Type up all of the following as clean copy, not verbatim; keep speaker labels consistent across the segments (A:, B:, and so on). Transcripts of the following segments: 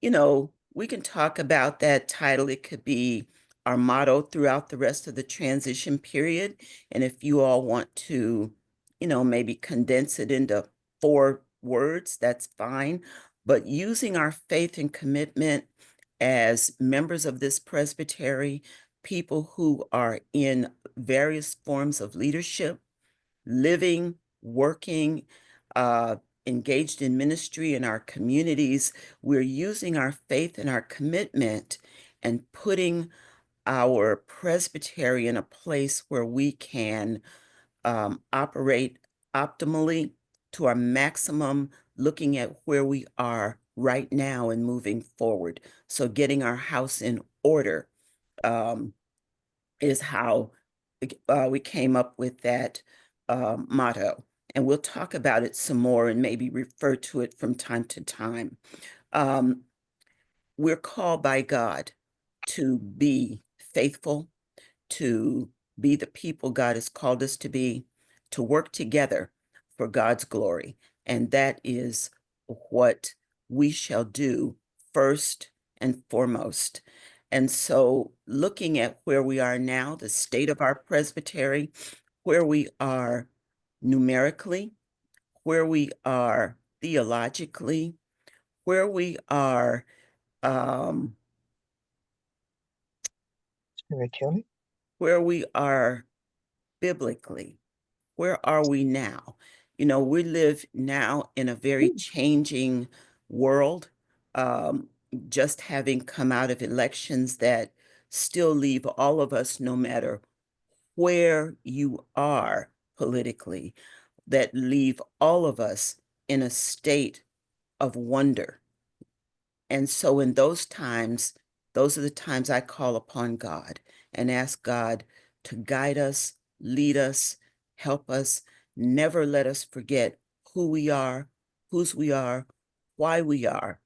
A: we can talk about that title. It could be our motto throughout the rest of the transition period. And if you all want to, maybe condense it into 4 words, that's fine. But using our faith and commitment as members of this presbytery, people who are in various forms of leadership, living, working, uh, engaged in ministry in our communities, we're using our faith and our commitment and putting our presbytery in a place where we can operate optimally to our maximum, looking at where we are right now and moving forward. So getting our house in order um, is how we came up with that motto. And we'll talk about it some more and maybe refer to it from time to time. Um, we're called by God to be faithful, to be the people God has called us to work together for God's glory. And that is what we shall do first and foremost. And so, looking at where we are now, the state of our presbytery, where we are numerically, where we are theologically, where we are um,
B: Spiritually.
A: where we are biblically. Where are we now? We live now in a very changing world, um, just having come out of elections that still leave all of us, no matter where you are politically, that leave all of us in a state of wonder. And so in those times, those are the times I call upon God and ask God to guide us, lead us, help us, never let us forget who we are, whose we are, why we are,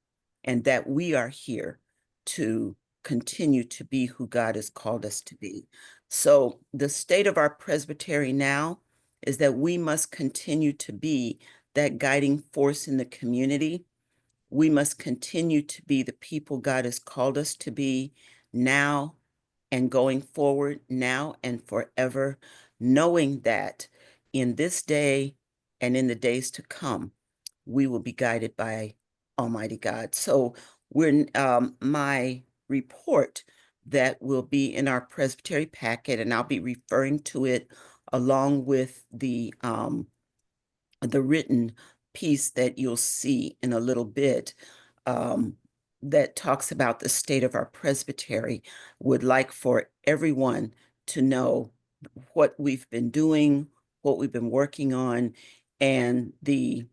A: and that we are here to continue to be who God has called us to be. So the state of our presbytery now is that we must continue to be that guiding force in the community. We must continue to be the people God has called us to be now and going forward, now and forever, knowing that in this day and in the days to come, we will be guided by Almighty God. So my report that will be in our presbytery packet, and I'll be referring to it along with the written piece that you'll see in a little bit, um, that talks about the state of our presbytery. Would like for everyone to know what we've been doing, what we've been working on, and the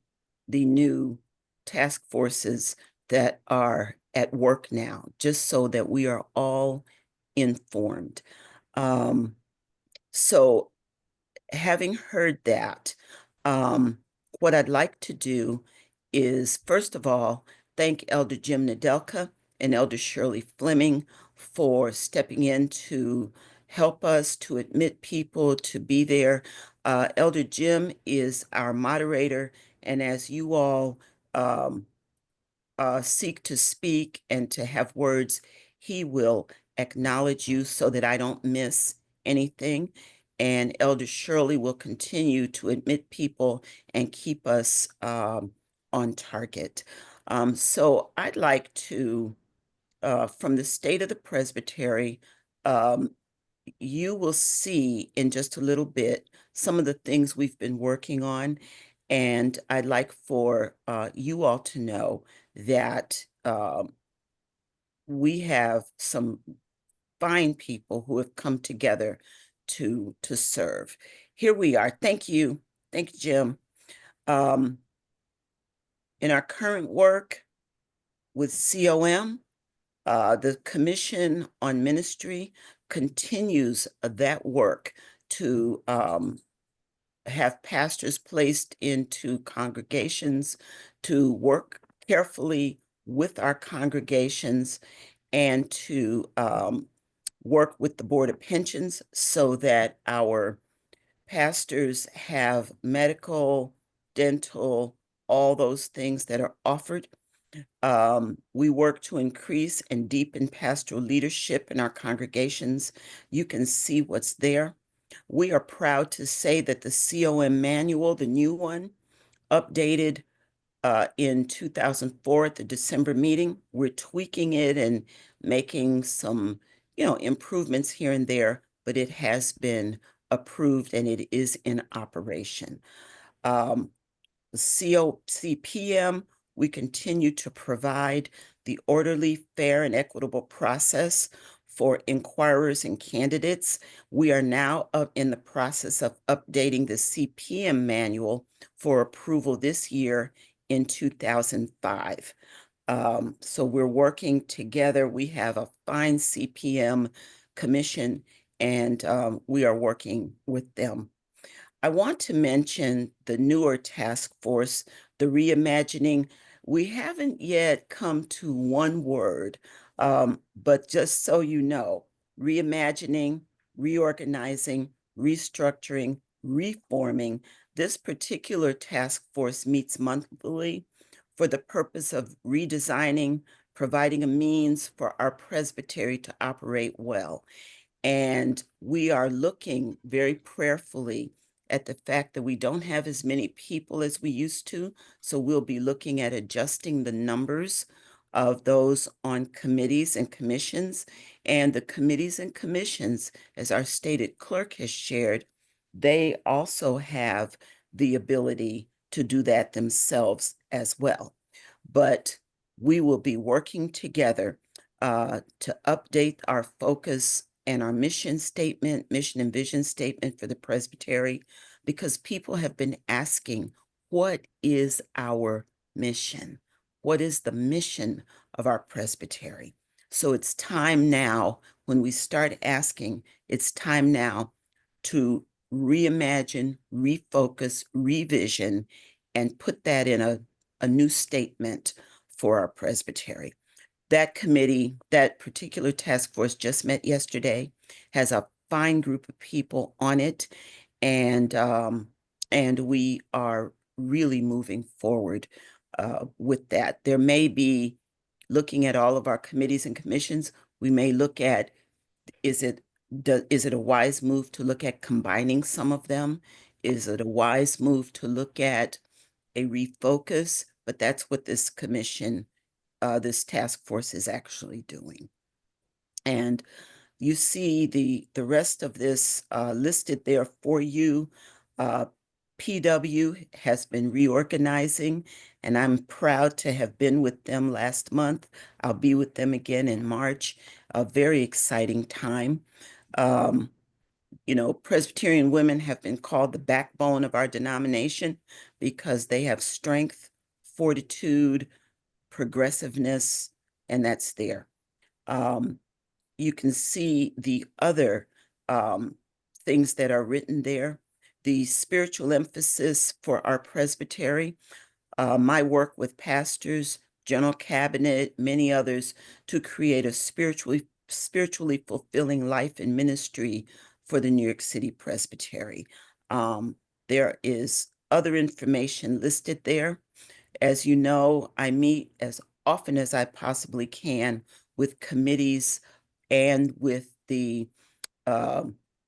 A: new task forces that are at work now, just so that we are all informed. Um, so having heard that, um, what I'd like to do is, first of all, thank Elder Jim Nedelka and Elder Shirley Fleming for stepping in to help us, to admit people, to be there. Elder Jim is our moderator, and as you all um, seek to speak and to have words, he will acknowledge you so that I don't miss anything. And Elder Shirley will continue to admit people and keep us on target. So I'd like to, from the state of the presbytery, um, you will see in just a little bit some of the things we've been working on. And I'd like for you all to know that we have some fine people who have come together to serve. Here we are. Thank you. Thank you, Jim. Um, in our current work with COM, the Commission on Ministry continues that work to have pastors placed into congregations, to work carefully with our congregations, and to work with the Board of Pensions so that our pastors have medical, dental, all those things that are offered We work to increase and deepen pastoral leadership in our congregations. You can see what's there. We are proud to say that the COM manual, the new one, updated in 2004 at the December meeting. We're tweaking it and making some, improvements here and there, but it has been approved and it is in operation. Um, CPM, we continue to provide the orderly, fair, and equitable process for inquirers and candidates. We are now in the process of updating the CPM manual for approval this year in 2005. So we're working together. We have a fine CPM commission, and we are working with them. I want to mention the newer task force, the reimagining. We haven't yet come to one word, but just so you know, reimagining, reorganizing, restructuring, reforming. This particular task force meets monthly for the purpose of redesigning, providing a means for our presbytery to operate well. And we are looking very prayerfully at the fact that we don't have as many people as we used to. So we'll be looking at adjusting the numbers of those on committees and commissions. And the committees and commissions, as our stated clerk has shared, they also have the ability to do that themselves as well. But we will be working together to update our focus and our mission statement, mission and vision statement for the Presbytery, because people have been asking, what is our mission? What is the mission of our Presbytery? So it's time now, when we start asking, it's time now to reimagine, refocus, revision, and put that in a new statement for our Presbytery. That committee, that particular task force just met yesterday, has a fine group of people on it, and we are really moving forward with that. There may be, looking at all of our committees and commissions, we may look at, is it a wise move to look at combining some of them? Is it a wise move to look at a refocus? But that's what this commission, this task force is actually doing. And you see the rest of this listed there for you. PW has been reorganizing, and I'm proud to have been with them last month. I'll be with them again in March. A very exciting time. Presbyterian women have been called the backbone of our denomination because they have strength, fortitude, progressiveness, and that's there. You can see the other things that are written there. The spiritual emphasis for our presbytery, my work with pastors, general cabinet, many others to create a spiritually fulfilling life and ministry for the New York City Presbytery. There is other information listed there. As you know, I meet as often as I possibly can with committees and with the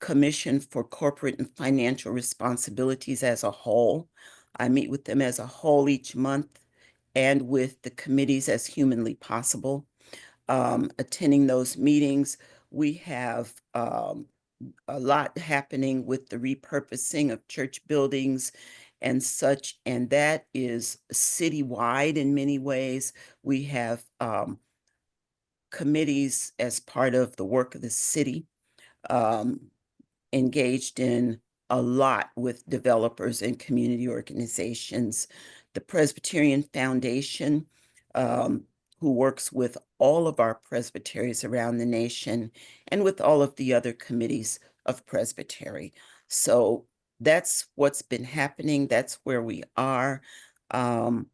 A: Commission for Corporate and Financial Responsibilities as a whole. I meet with them as a whole each month, and with the committees as humanly possible. Attending those meetings, we have a lot happening with the repurposing of church buildings and such, and that is citywide in many ways. We have committees as part of the work of the city, engaged in a lot with developers and community organizations. The Presbyterian Foundation, who works with all of our presbyteries around the nation and with all of the other committees of Presbytery. So that's what's been happening. That's where we are. One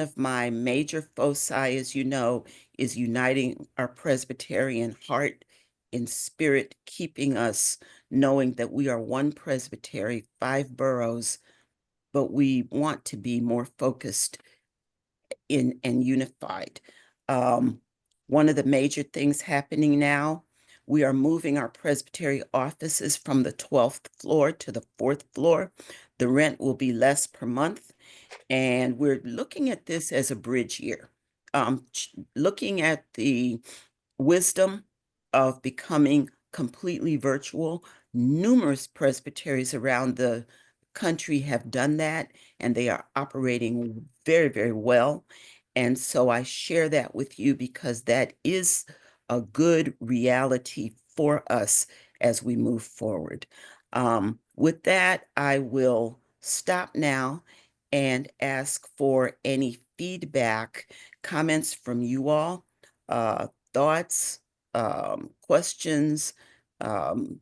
A: of my major foci, as you know, is uniting our Presbyterian heart and spirit, keeping us knowing that we are one presbytery, 5 boroughs, but we want to be more focused in and unified. Um, One of the major things happening now, we are moving our Presbytery offices from the 12th floor to the 4th floor. The rent will be less per month, and we're looking at this as a bridge year. Looking at the wisdom of becoming completely virtual. Numerous presbyteries around the country have done that, and they are operating very, very well. And so I share that with you because that is a good reality for us as we move forward. With that, I will stop now and ask for any feedback, comments from you all. Thoughts, questions, um,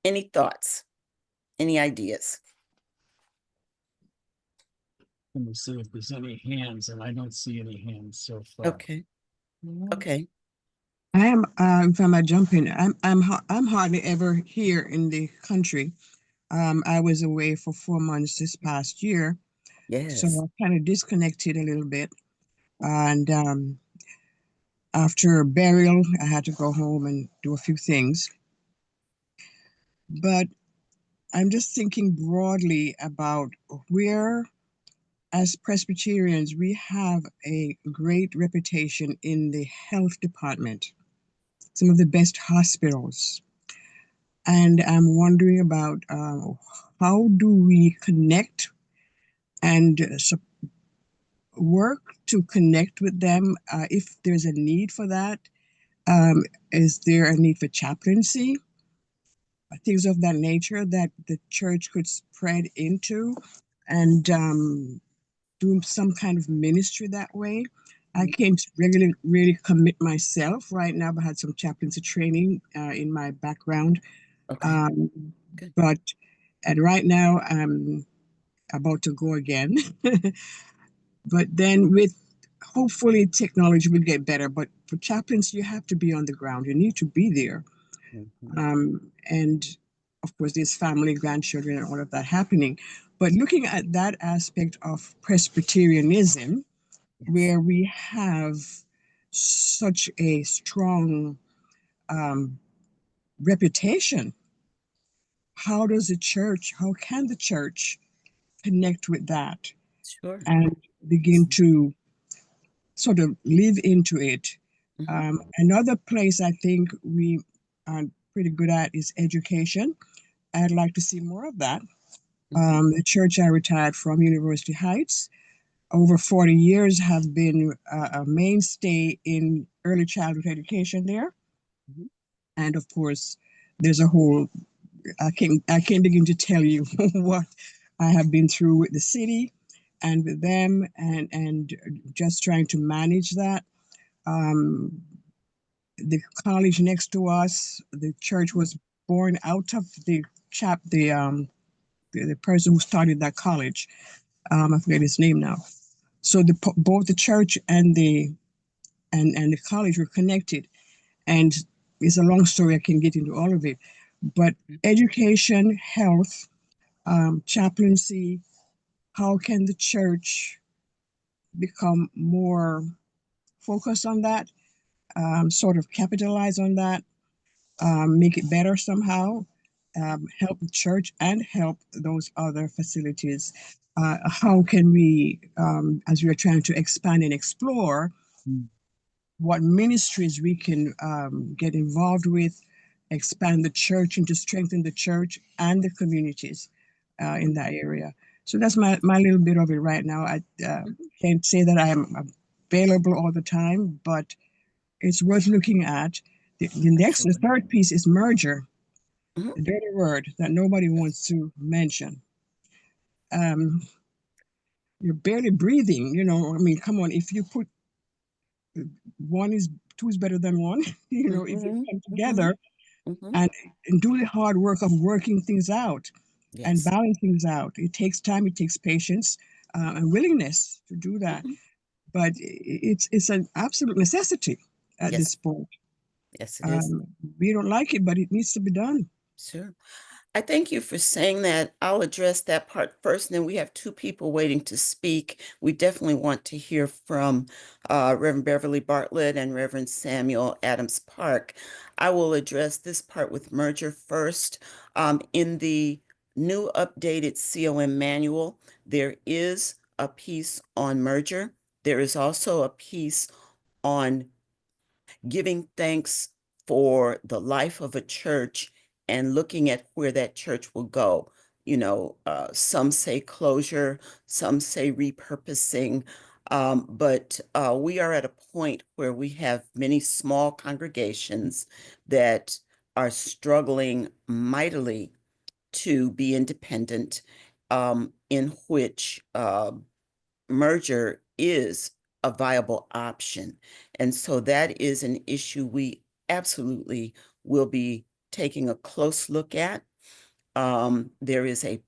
A: any thoughts, any ideas?
B: Let me see if there's any hands, and I don't see any hands so far.
A: Okay, okay,
C: I am, if I might jump in, I'm hardly ever here in the country. I was away for 4 months this past year, so
A: yes,
C: I kind of disconnected a little bit. And after a burial, I had to go home and do a few things. But I'm just thinking broadly about where, as Presbyterians, we have a great reputation in the health department, some of the best hospitals. And I'm wondering about how do we connect and work to connect with them if there's a need for that. Is there a need for chaplaincy? Things of that nature that the church could spread into and do some kind of ministry that way. I
A: mhm,
C: can't regularly really commit myself right now, but I had some chaplaincy training in my background.
A: okay,
C: Um,
A: good.
C: but and right now I'm about to go again. But then with hopefully technology will get better. But for chaplains, you have to be on the ground. You need to be there.
A: Mhm,
C: And of course, there's family, grandchildren, and all of that happening. But looking at that aspect of Presbyterianism,
A: yes,
C: where we have such a strong um, reputation, how can the church connect with that
A: sure.
C: and begin to sort of live into it?
A: Mm-hmm,
C: Another place I think we are pretty good at is education. I'd like to see more of that.
A: mm-hmm,
C: The church I retired from, University Heights, over 40 years have been a mainstay in early childhood education there.
A: mm-hmm,
C: And of course, there's a whole, I can't begin to tell you what I have been through with the city and with them and just trying to manage that. Um, the college next to us, the church was born out of the person who started that college. I forget his name now. So both the church and the college were connected, and it's a long story. I can get into all of it, but education, health, chaplaincy. How can the church become more focused on that? Sort of capitalize on that, make it better somehow, help the church and help those other facilities. How can we, as we are trying to expand and explore,
B: Mm.
C: what ministries we can get involved with, expand the church and to strengthen the church and the communities in that area. So that's my little bit of it right now. I
A: mm-hmm,
C: can't say that I am available all the time, but it's worth looking at. The
A: absolutely.
C: third piece is merger,
A: Mm-hmm,
C: the dirty word that nobody
A: yes,
C: wants to mention. Um, you're barely breathing, you know. I mean, come on, if you put one is two is better than one, you know, if they
A: mm-hmm,
C: come
A: mm-hmm,
C: together
A: mm-hmm,
C: and, and do the hard work of working things out and
A: yes,
C: balance things out. It takes time, it takes patience and willingness to do that.
A: mm-hmm,
C: But it's an absolute necessity at
A: yes,
C: this point.
A: yes, it is.
C: Um, we don't like it, but it needs to be done.
A: Sure. I thank you for saying that. I'll address that part first, and then we have two people waiting to speak. We definitely want to hear from Reverend Beverly Bartlett and Reverend Samuel Adams Park. I will address this part with merger first. In the new updated COM manual, there is a piece on merger. There is also a piece on giving thanks for the life of a church and looking at where that church will go. Some say closure, some say repurposing, but we are at a point where we have many small congregations that are struggling mightily to be independent, in which merger is a viable option. And so that is an issue we absolutely will be taking a close look at. There is a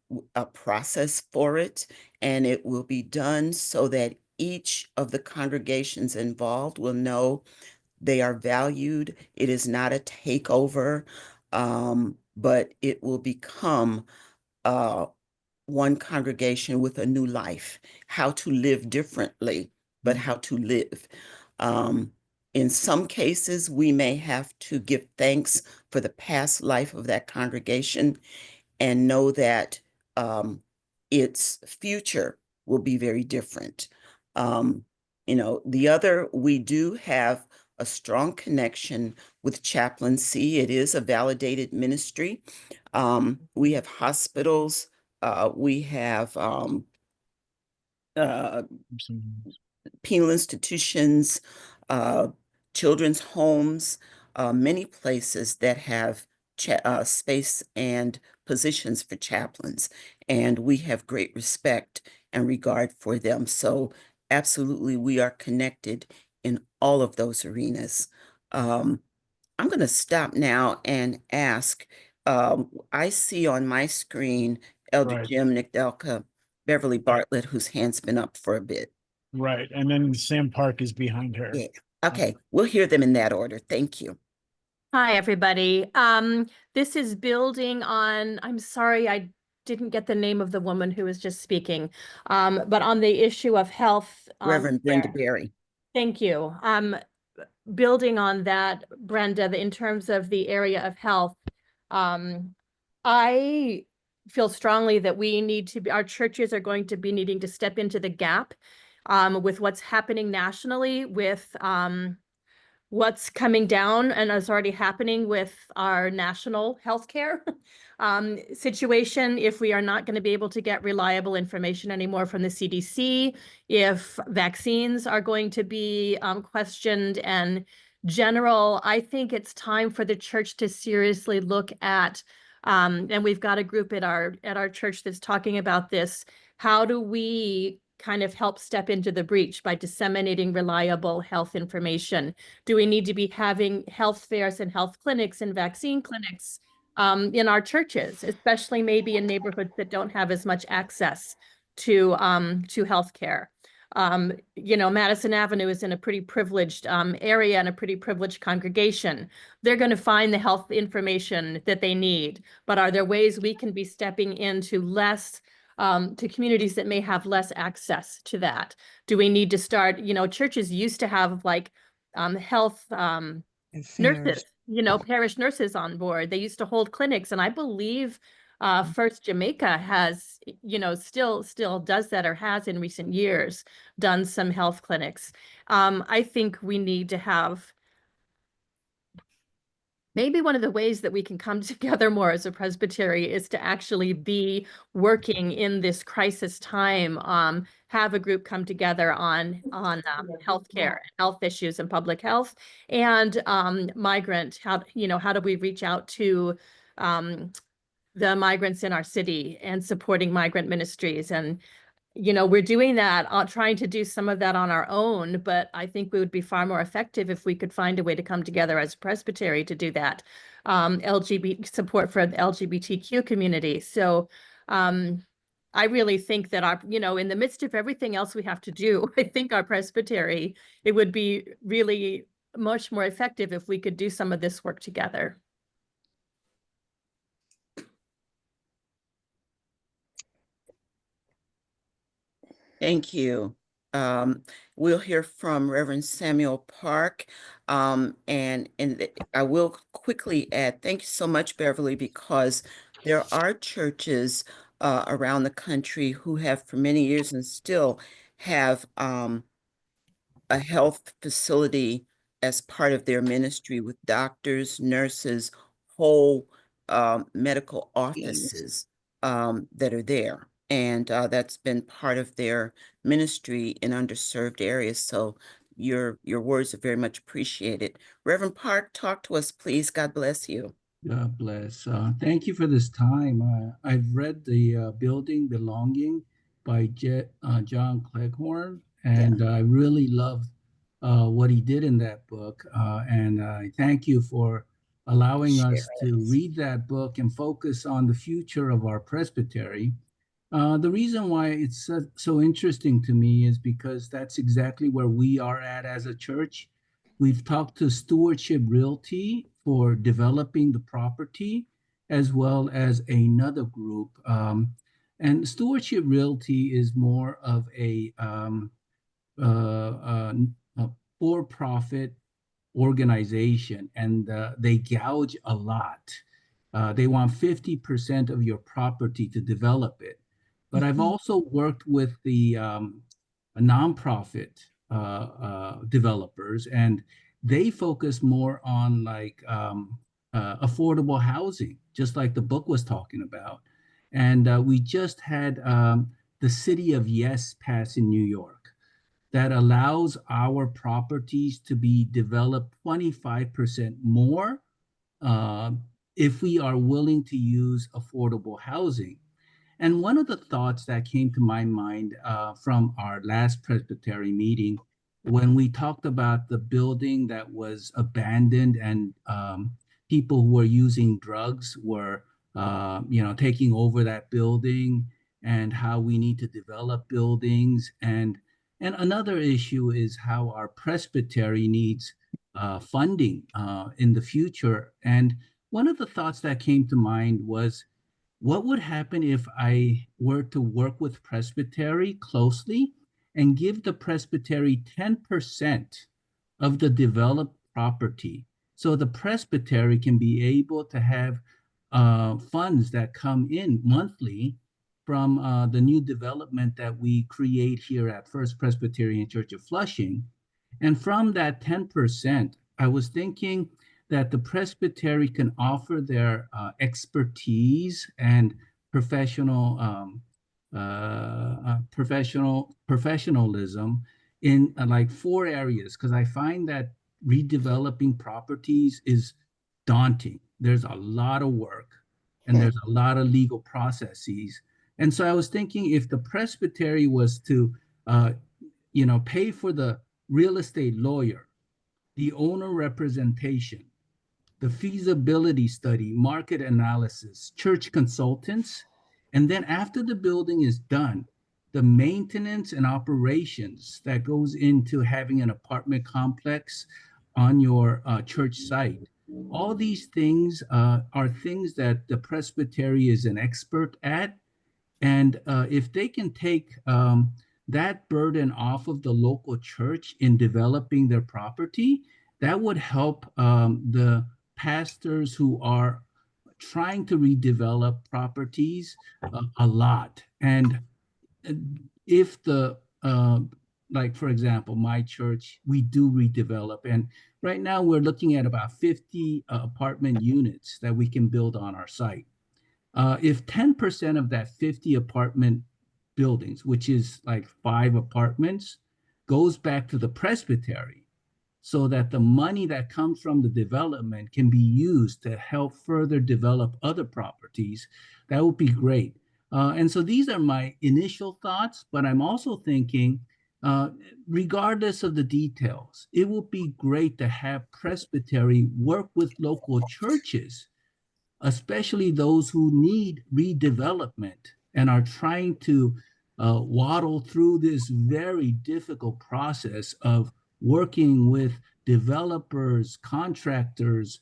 A: process for it, and it will be done so that each of the congregations involved will know they are valued. It is not a takeover, but it will become uh, one congregation with a new life, how to live differently, but how to live. Um, in some cases, we may have to give thanks for the past life of that congregation and know that its future will be very different. Um, the other, we do have a strong connection with chaplaincy. It is a validated ministry. We have hospitals, we have uh, penal institutions, uh, children's homes, many places that have space and positions for chaplains. And we have great respect and regard for them. So absolutely, we are connected in all of those arenas. I'm going to stop now and ask, I see on my screen Elder
B: Right,
A: Jim Nidelka, Beverly Bartlett, whose hand's been up for a bit.
B: right. And then Sam Park is behind her.
A: Yeah. Okay, we'll hear them in that order. Thank you.
D: Hi, everybody. This is building on, I'm sorry, I didn't get the name of the woman who was just speaking, but on the issue of health.
A: Reverend Brenda
D: There.
A: Berry.
D: Thank you. Building on that, Brenda, in terms of the area of health, I feel strongly that we need to be, our churches are going to be needing to step into the gap with what's happening nationally, with what's coming down and is already happening with our national healthcare situation. If we are not going to be able to get reliable information anymore from the CDC, if vaccines are going to be questioned and general, I think it's time for the church to seriously look at, and we've got a group at our church that's talking about this. How do we kind of help step into the breach by disseminating reliable health information? Do we need to be having health fairs and health clinics and vaccine clinics in our churches, especially maybe in neighborhoods that don't have as much access to healthcare? Madison Avenue is in a pretty privileged area and a pretty privileged congregation. They're going to find the health information that they need, but are there ways we can be stepping into less to communities that may have less access to that? Do we need to start, churches used to have like health
C: And
D: nurses,
C: fairs.
D: parish nurses on board. They used to hold clinics, and I believe First Jamaica has, still does that or has in recent years done some health clinics. I think we need to have, maybe one of the ways that we can come together more as a presbytery is to actually be working in this crisis time, have a group come together on healthcare, health issues and public health, and migrant, how do we reach out to the migrants in our city and supporting migrant ministries. And we're doing that, trying to do some of that on our own, but I think we would be far more effective if we could find a way to come together as a presbytery to do that. LGBT support for the LGBTQ community. So I really think that in the midst of everything else we have to do, I think our presbytery, it would be really much more effective if we could do some of this work together.
A: Thank you. Um, we'll hear from Reverend Samuel Park. And I will quickly add, thank you so much, Beverly, because there are churches around the country who have for many years and still have a health facility as part of their ministry with doctors, nurses, whole medical
C: Yes.
A: offices that are there. And that's been part of their ministry in underserved areas. So your words are very much appreciated. Reverend Park, talk to us, please. God bless you.
E: God bless. Thank you for this time. I've read the Building Belonging by John Cleghorn,
A: Yeah,
E: and I really love what he did in that book. And I thank you for allowing
A: share
E: us to
A: us.
E: read that book and focus on the future of our presbytery. The reason why it's so interesting to me is because that's exactly where we are at as a church. We've talked to Stewardship Realty for developing the property, as well as another group. And Stewardship Realty is more of a for-profit organization, and they gouge a lot. They want 50% of your property to develop it. But I've
C: Mhm.
E: also worked with the nonprofit developers, and they focus more on like affordable housing, just like the book was talking about. And we just had the City of Yes pass in New York that allows our properties to be developed 25% more uh, if we are willing to use affordable housing. And one of the thoughts that came to my mind from our last Presbytery meeting, when we talked about the building that was abandoned and people who were using drugs were, taking over that building, and how we need to develop buildings. And another issue is how our presbytery needs funding in the future. And one of the thoughts that came to mind was, what would happen if I were to work with Presbytery closely and give the Presbytery 10% of the developed property, so the Presbytery can be able to have funds that come in monthly from the new development that we create here at First Presbyterian Church of Flushing. And from that 10%, I was thinking that the presbytery can offer their expertise and professionalism in like four areas, because I find that redeveloping properties is daunting. There's a lot of work and there's a lot of legal processes. And so I was thinking, if the presbytery was to pay for the real estate lawyer, the owner representation, the feasibility study, market analysis, church consultants, and then after the building is done, the maintenance and operations that goes into having an apartment complex on your church site. All these things are things that the presbytery is an expert at, and if they can take that burden off of the local church in developing their property, that would help the pastors who are trying to redevelop properties a lot. And if like for example, my church, we do redevelop. And right now we're looking at about 50 apartment units that we can build on our site. If 10% of that 50 apartment buildings, which is like 5 apartments, goes back to the presbytery, so that the money that comes from the development can be used to help further develop other properties, that would be great. And so these are my initial thoughts, but I'm also thinking, uh, regardless of the details, it would be great to have presbytery work with local churches, especially those who need redevelopment and are trying to waddle through this very difficult process of working with developers, contractors,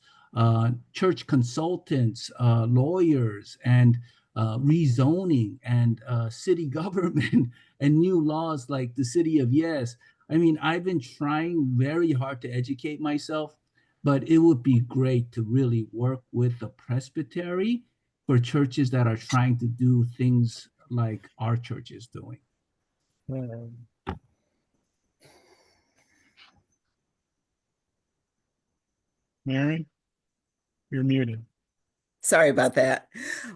E: church consultants, lawyers, and rezoning and city government and new laws like the city of yes. I mean, I've been trying very hard to educate myself, but it would be great to really work with the presbytery for churches that are trying to do things like our church is doing.
B: Mary, you're muted.
A: Sorry about that.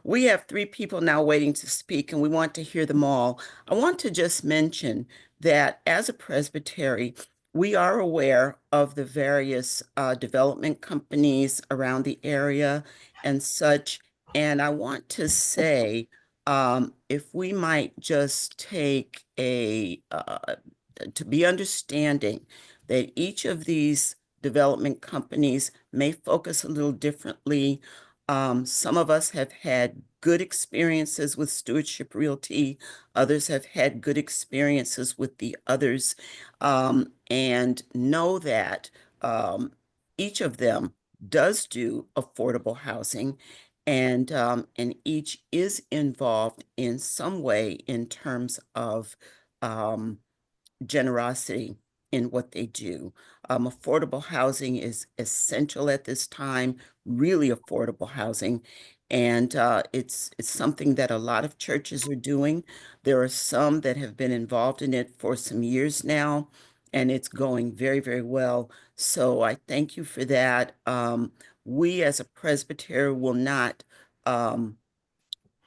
A: We have 3 people now waiting to speak, and we want to hear them all. I want to just mention that as a presbytery, we are aware of the various development companies around the area and such. And I want to say, if we might just take to be understanding that each of these development companies may focus a little differently. Some of us have had good experiences with Stewardship Realty. Others have had good experiences with the others, and know that each of them does do affordable housing, and each is involved in some way in terms of um, generosity in what they do. Affordable housing is essential at this time, really affordable housing. And it's something that a lot of churches are doing. There are some that have been involved in it for some years now, and it's going very, very well. So I thank you for that. We as a presbytery will not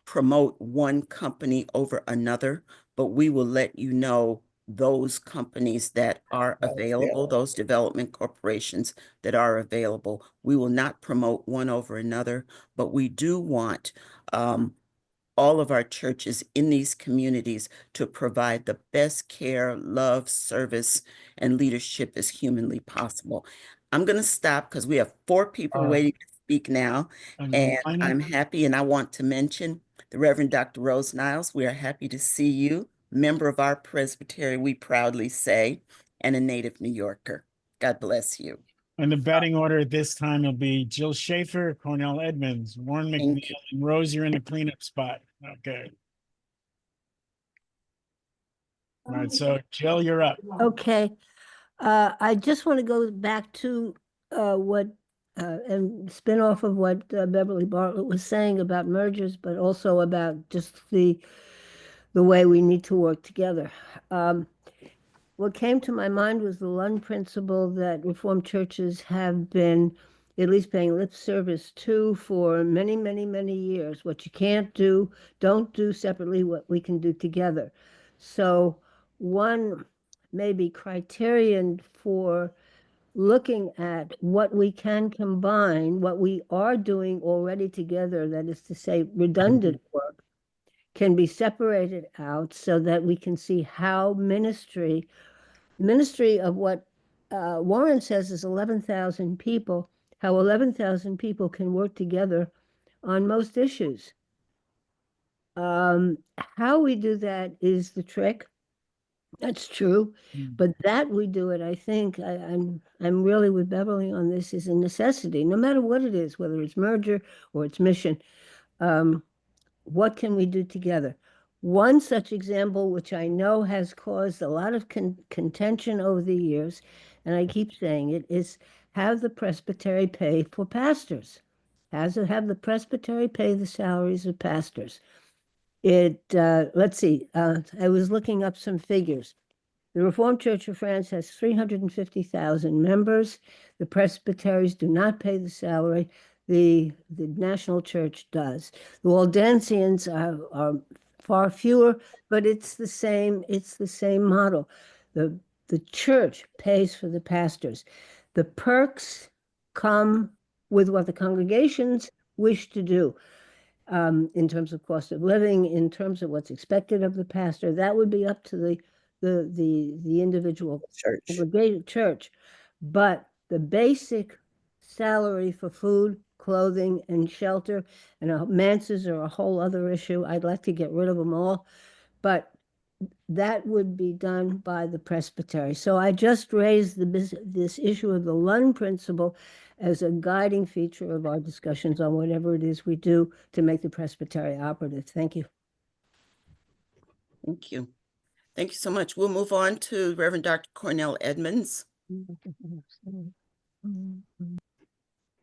A: promote one company over another, but we will let you know those companies that are available, those development corporations that are available. We will not promote one over another, but we do want all of our churches in these communities to provide the best care, love, service, and leadership as humanly possible. I'm going to stop because we have 4 people waiting to speak now, and I'm happy, and I want to mention the Reverend Dr. Rose Niles. We are happy to see you, member of our presbytery, we proudly say, and a native New Yorker. God bless you.
B: And the batting order at this time will be Jill Schaefer, Cornell Edmonds, Warren McNeil, and Rose, you're in the cleanup spot. Okay. All right, so Jill, you're up.
F: Okay. I just want to go back to what and spin off of what Beverly Bartlett was saying about mergers, but also about just the way we need to work together. What came to my mind was the Lund principle that Reformed churches have been at least paying lip service to for many, many, many years. What you can't do, don't do separately, what we can do together. So one maybe criterion for looking at what we can combine, what we are doing already together, that is to say, redundant work, can be separated out so that we can see how ministry of what Warren says is 11,000 people, how 11,000 people can work together on most issues. How we do that is the trick. That's true, but that we do it, I think, I'm really with Beverly on this, is a necessity, no matter what it is, whether it's merger or it's mission. What can we do together? One such example, which I know has caused a lot of contention over the years, and I keep saying it, is have the presbytery pay for pastors. Have the presbytery pay the salaries of pastors. Let's see, I was looking up some figures. The Reformed Church of France has 350,000 members. The presbyteries do not pay the salary. The national church does. The Waldensians are far fewer, but it's the same model. The church pays for the pastors. The perks come with what the congregations wish to do. In terms of cost of living, in terms of what's expected of the pastor, that would be up to the individual church. But the basic salary for food, clothing, and shelter, and manses are a whole other issue. I'd like to get rid of them all, but that would be done by the presbytery. So I just raised this issue of the Lund principle as a guiding feature of our discussions on whatever it is we do to make the Presbytery operative. Thank you.
A: Thank you. Thank you so much. We'll move on to Reverend Dr. Cornell Edmonds.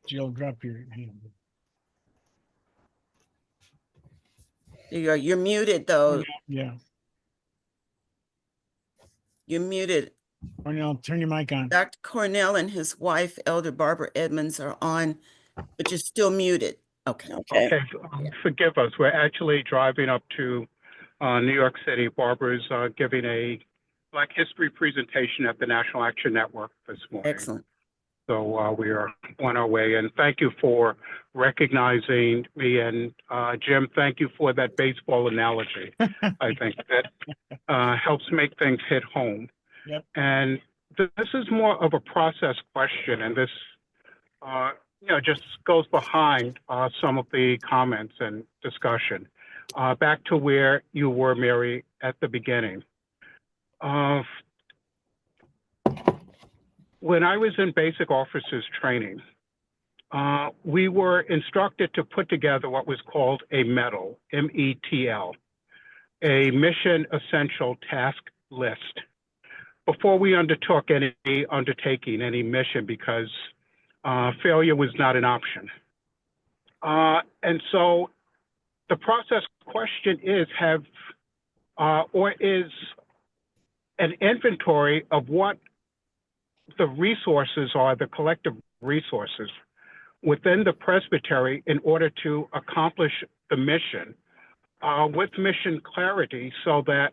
B: Jill, drop your hand.
A: There you are. You're muted, though.
B: Yeah,
A: You're muted.
B: Cornell, turn your mic on.
A: Dr. Cornell and his wife, Elder Barbara Edmonds, are on, but you're still muted. Okay.
G: Okay, forgive us. We're actually driving up to New York City. Barbara's giving a Black History presentation at the National Action Network this morning.
A: Excellent.
G: So we are on our way. And thank you for recognizing me. And Jim, thank you for that baseball analogy. I think that helps make things hit home.
B: Yep.
G: And this is more of a process question. And this just goes behind some of the comments and discussion. Back to where you were, Mary, at the beginning. When I was in basic officers training, we were instructed to put together what was called a METL, M-E-T-L, a mission essential task list, before we undertook any undertaking, any mission, because failure was not an option. And so the process question is, is an inventory of what the resources are, the collective resources within the Presbytery in order to accomplish the mission with mission clarity, so that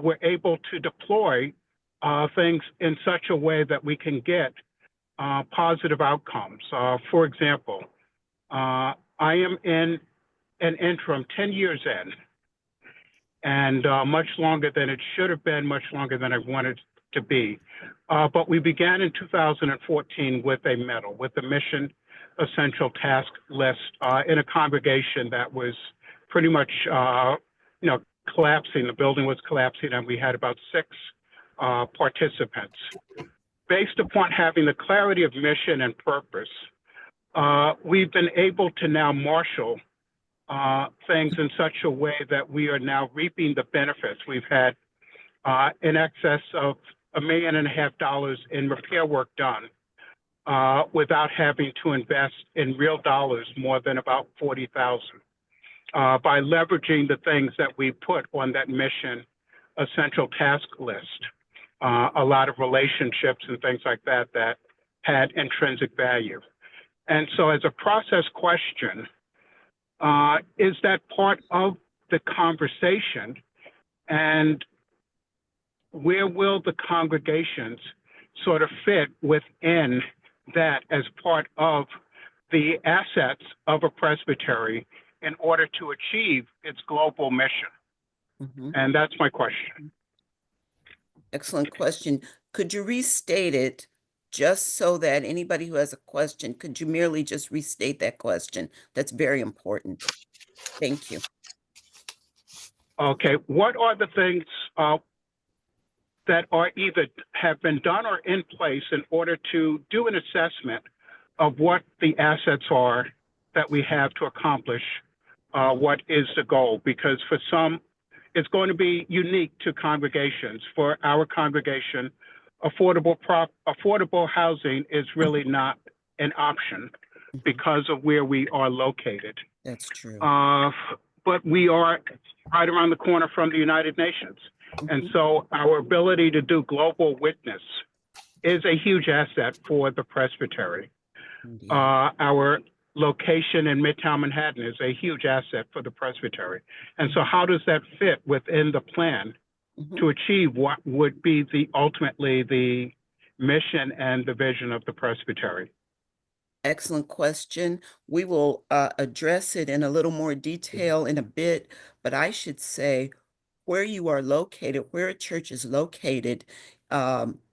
G: we're able to deploy things in such a way that we can get positive outcomes. For example, I am in an interim 10 years in, and much longer than it should have been, much longer than I wanted to be. But we began in 2014 with a METL, with the Mission Essential Task List, in a congregation that was pretty much, collapsing. The building was collapsing, and we had about 6 participants. Based upon having the clarity of mission and purpose, we've been able to now marshal things in such a way that we are now reaping the benefits. We've had in excess of $1.5 million in repair work done without having to invest in real dollars more than about $40,000 by leveraging the things that we put on that mission essential task list. A lot of relationships and things like that that had intrinsic value. And so as a process question, is that part of the conversation? And where will the congregations sort of fit within that as part of the assets of a presbytery in order to achieve its global mission?
A: Mm-hmm.
G: And that's my question.
A: Excellent question. Could you restate it just so that anybody who has a question, could you merely just restate that question? That's very important. Thank you.
G: Okay, what are the things that are either have been done or in place in order to do an assessment of what the assets are that we have to accomplish what is the goal? Because for some, it's going to be unique to congregations. For our congregation, affordable housing is really not an option because of where we are located.
A: That's true.
G: But we are right around the corner from the United Nations. And so our ability to do global witness is a huge asset for the presbytery. Our location in Midtown Manhattan is a huge asset for the presbytery. And so how does that fit within the plan to achieve what would be ultimately the mission and the vision of the presbytery?
A: Excellent question. We will address it in a little more detail in a bit, but I should say where you are located, where a church is located,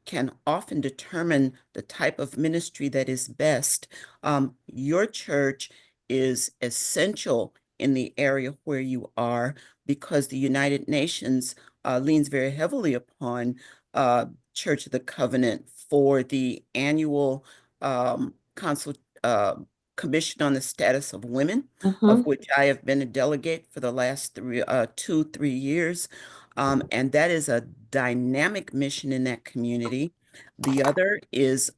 A: can often determine the type of ministry that is best. Your church is essential in the area where you are because the United Nations leans very heavily upon Church of the Covenant for the annual Council Commission on the Status of Women,
F: Uh-huh.
A: of which I have been a delegate for the last 3 years. And that is a dynamic mission in that community. The other is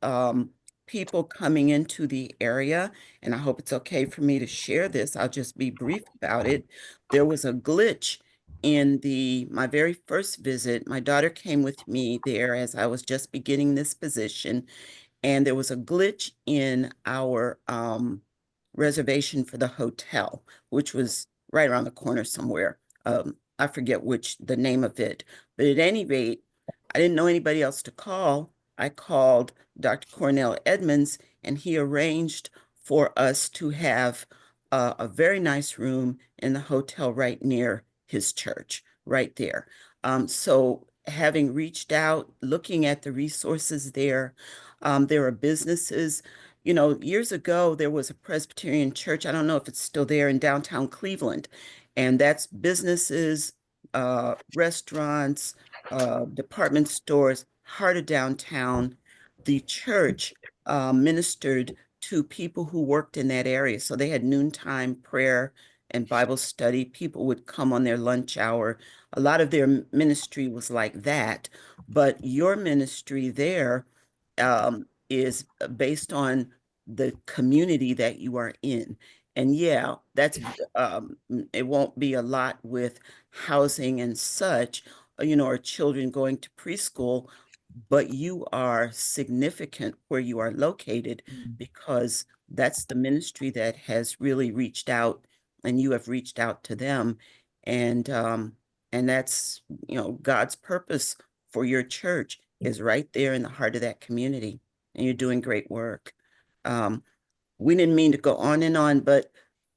A: people coming into the area, and I hope it's okay for me to share this. I'll just be brief about it. There was a glitch in my very first visit. My daughter came with me there as I was just beginning this position, and there was a glitch in our reservation for the hotel, which was right around the corner somewhere. I forget the name of it, but at any rate, I didn't know anybody else to call. I called Dr. Cornell Edmonds, and he arranged for us to have a very nice room in the hotel right near his church, right there. So having reached out, looking at the resources there are businesses. You know, years ago, there was a Presbyterian church. I don't know if it's still there in downtown Cleveland. And that's businesses, restaurants, department stores, heart of downtown. The church ministered to people who worked in that area. So they had noontime prayer and Bible study. People would come on their lunch hour. A lot of their ministry was like that. But your ministry there is based on the community that you are in. And yeah, that's it won't be a lot with housing and such, or children going to preschool, but you are significant where you are located because that's the ministry that has really reached out, and you have reached out to them. And that's, God's purpose for your church is right there in the heart of that community, and you're doing great work. We didn't mean to go on and on, but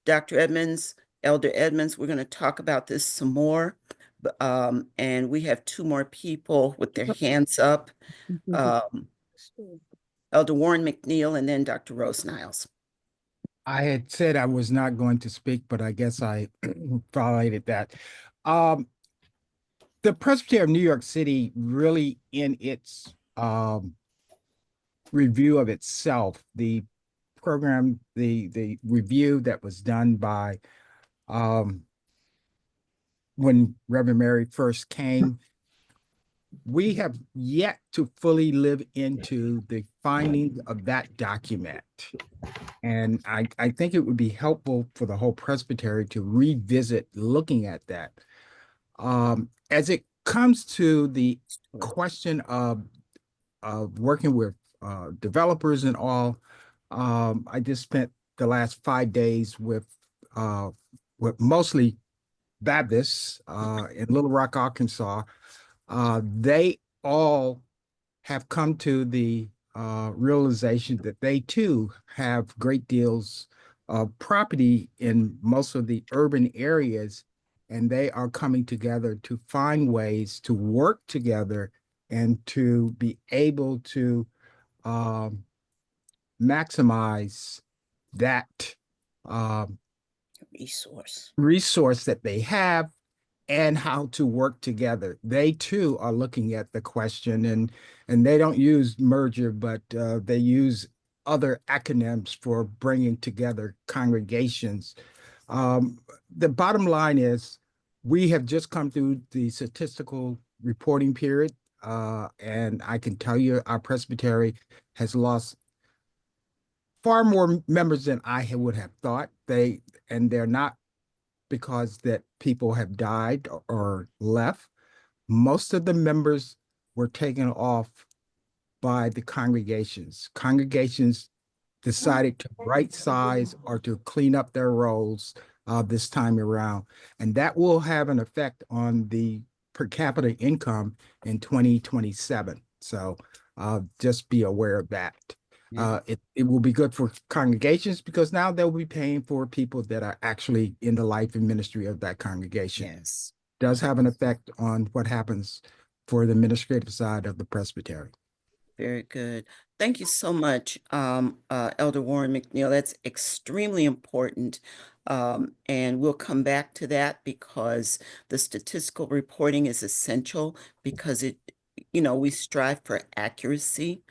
A: Dr. Edmonds, Elder Edmonds, we're going to talk about this some more. And we have 2 more people with their hands up. Elder Warren McNeil and then Dr. Rose Niles.
H: I had said I was not going to speak, but I guess I violated that. The Presbytery of New York City really, in its review of itself, the program, the review that was done by when Reverend Mary first came, we have yet to fully live into the findings of that document. And I think it would be helpful for the whole presbytery to revisit looking at that. As it comes to the question of working with developers and all, I just spent the last 5 days with mostly Baptists in Little Rock, Arkansas. They all have come to the realization that they too have great deals of property in most of the urban areas, and they are coming together to find ways to work together and to be able to maximize that resource that they have and how to work together. They too are looking at the question, and they don't use merger, but they use other acronyms for bringing together congregations. The bottom line is we have just come through the statistical reporting period, and I can tell you our presbytery has lost far more members than I would have thought. They're not because that people have died or left. Most of the members were taken off by the congregations. Congregations decided to right size or to clean up their roles this time around. And that will have an effect on the per capita income in 2027. So just be aware of that. It will be good for congregations because now they'll be paying for people that are actually in the life and ministry of that congregation.
A: Yes.
H: Does have an effect on what happens for the administrative side of the presbytery.
A: Very good. Thank you so much, Elder Warren McNeil. That's extremely important. And we'll come back to that because the statistical reporting is essential because we strive for accuracy.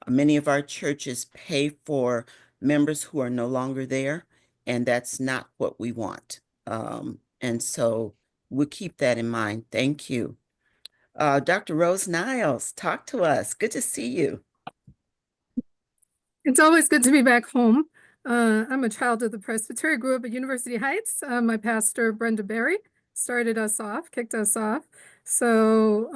A: Many of our churches pay for members who are no longer there, and that's not what we want. And so we'll keep that in mind. Thank you. Dr. Rose Niles, talk to us. Good to see you.
I: It's always good to be back home. I'm a child of the Presbytery, grew up at University Heights. My pastor, Brenda Berry, started us off, kicked us off. So,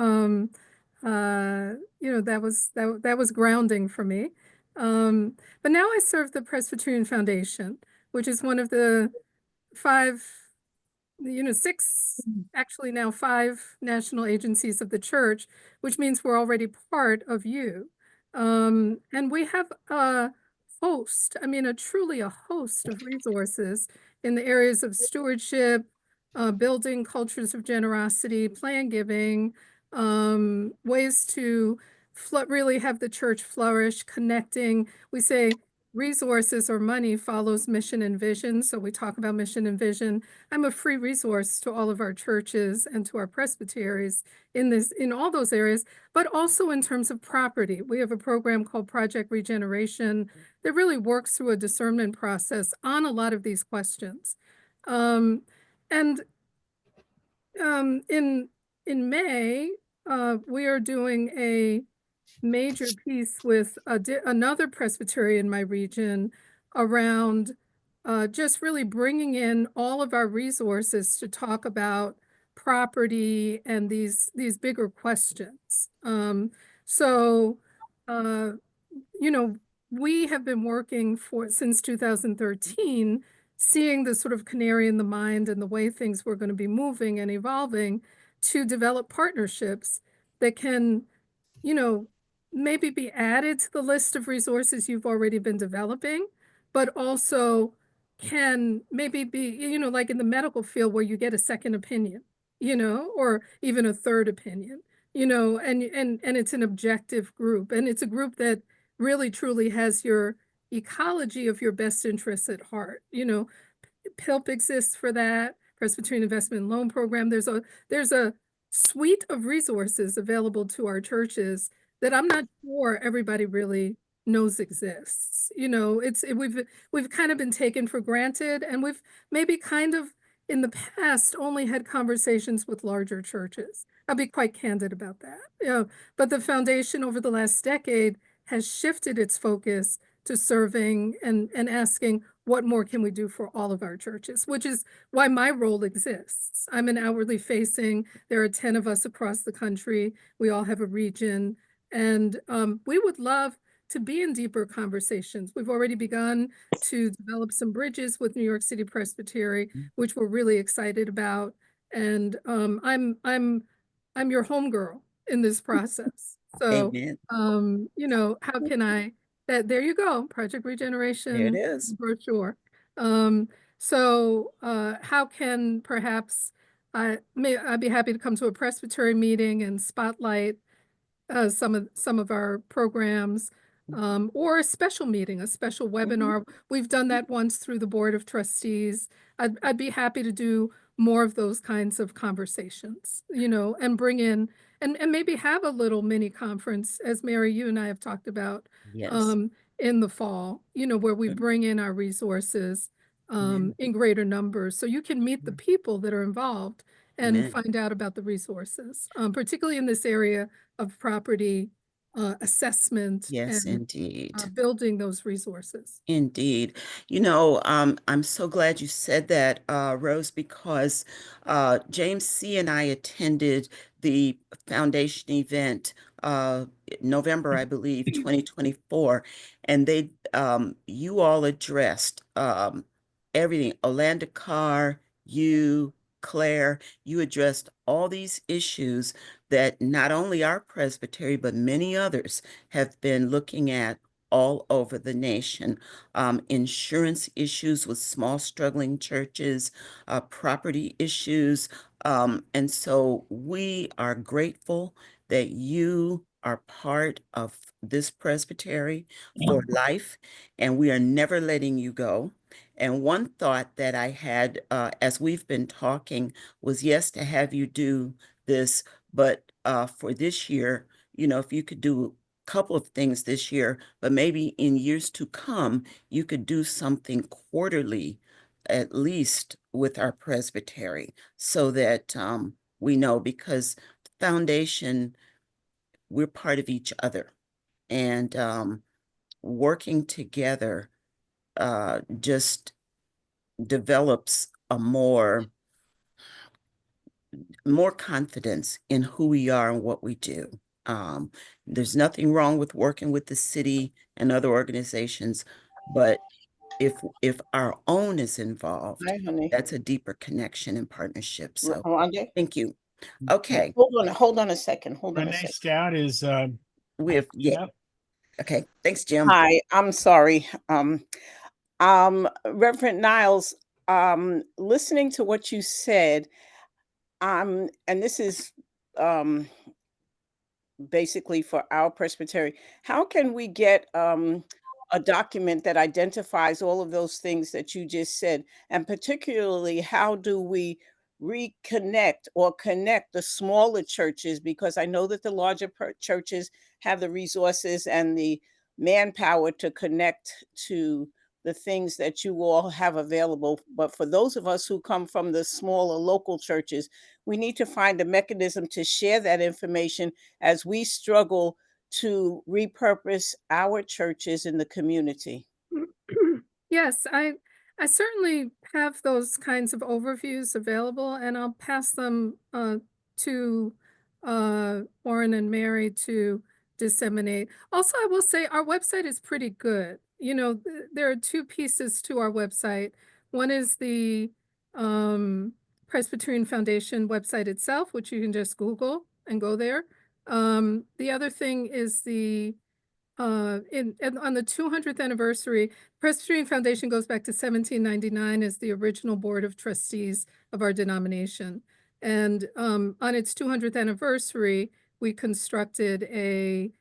I: that was grounding for me. But now I serve the Presbyterian Foundation, which is one of the actually now 5 national agencies of the church, which means we're already part of you. And we have a truly a host of resources in the areas of stewardship, building cultures of generosity, plan giving, ways to really have the church flourish, connecting. We say resources or money follows mission and vision. So we talk about mission and vision. I'm a free resource to all of our churches and to our presbyteries in all those areas, but also in terms of property. We have a program called Project Regeneration that really works through a discernment process on a lot of these questions. In May, we are doing a major piece with another presbytery in my region around just really bringing in all of our resources to talk about property and these bigger questions. So, we have been working since 2013, seeing the sort of canary in the mind and the way things were going to be moving and evolving to develop partnerships that can, maybe be added to the list of resources you've already been developing, but also can maybe be, like in the medical field where you get a second opinion, or even a third opinion, and it's an objective group, and it's a group that really truly has your ecology of your best interests at heart. PILP exists for that, Presbyterian Investment and Loan Program. There's a suite of resources available to our churches that I'm not sure everybody really knows exists. We've kind of been taken for granted, and we've maybe kind of in the past only had conversations with larger churches. I'll be quite candid about that. But the foundation over the last decade has shifted its focus to serving and asking what more can we do for all of our churches, which is why my role exists. I'm an outwardly facing, there are 10 of us across the country. We all have a region, and we would love to be in deeper conversations. We've already begun to develop some bridges with New York City Presbytery, which we're really excited about. And I'm your homegirl in this process. So,
A: Amen.
I: how can there you go, Project Regeneration.
A: There it is.
I: Brochure. How can perhaps I'd be happy to come to a Presbytery meeting and spotlight some of our programs, or a special meeting, a special webinar. We've done that once through the Board of Trustees. I'd be happy to do more of those kinds of conversations, and bring in and maybe have a little mini conference, as Mary, you and I have talked about,
A: Yes.
I: in the fall, where we bring in our resources in greater numbers, so you can meet the people that are involved and
A: Amen.
I: find out about the resources, particularly in this area of property assessment
A: Yes,
I: and
A: indeed.
I: building those resources.
A: Indeed. I'm so glad you said that, Rose, because James C. and I attended the foundation event November, I believe, 2024, and you all addressed everything. Orlando Carr, you, Claire, you addressed all these issues that not only our presbytery, but many others have been looking at all over the nation. Insurance issues with small struggling churches, property issues. And so we are grateful that you are part of this presbytery for life, and we are never letting you go. And one thought that I had as we've been talking was, yes, to have you do this, but for this year, if you could do couple of things this year, but maybe in years to come, you could do something quarterly, at least with our presbytery, so that we know, because the foundation, we're part of each other, and working together just develops a more confidence in who we are and what we do. There's nothing wrong with working with the city and other organizations, but if our own is involved,
J: Hi, honey.
A: that's a deeper connection and partnership. So
J: Rhonda,
A: thank you. Okay,
J: hold on a second. Hold on a
B: Renee
J: second.
B: Stout is,
A: we have, yeah.
B: yep.
A: Okay, thanks, Jim.
J: Hi, I'm sorry. Reverend Niles, listening to what you said, and this is basically for our presbytery, how can we get a document that identifies all of those things that you just said? And particularly, how do we reconnect or connect the smaller churches? Because I know that the larger churches have the resources and the manpower to connect to the things that you all have available. But for those of us who come from the smaller local churches, we need to find a mechanism to share that information as we struggle to repurpose our churches in the community.
I: Yes, I certainly have those kinds of overviews available, and I'll pass them to Warren and Mary to disseminate. Also, I will say our website is pretty good. You know, there are two pieces to our website. One is the Presbyterian Foundation website itself, which you can just Google and go there. The other thing is the and on the 200th anniversary, Presbyterian Foundation goes back to 1799 as the original board of trustees of our denomination. And on its 200th anniversary, we constructed a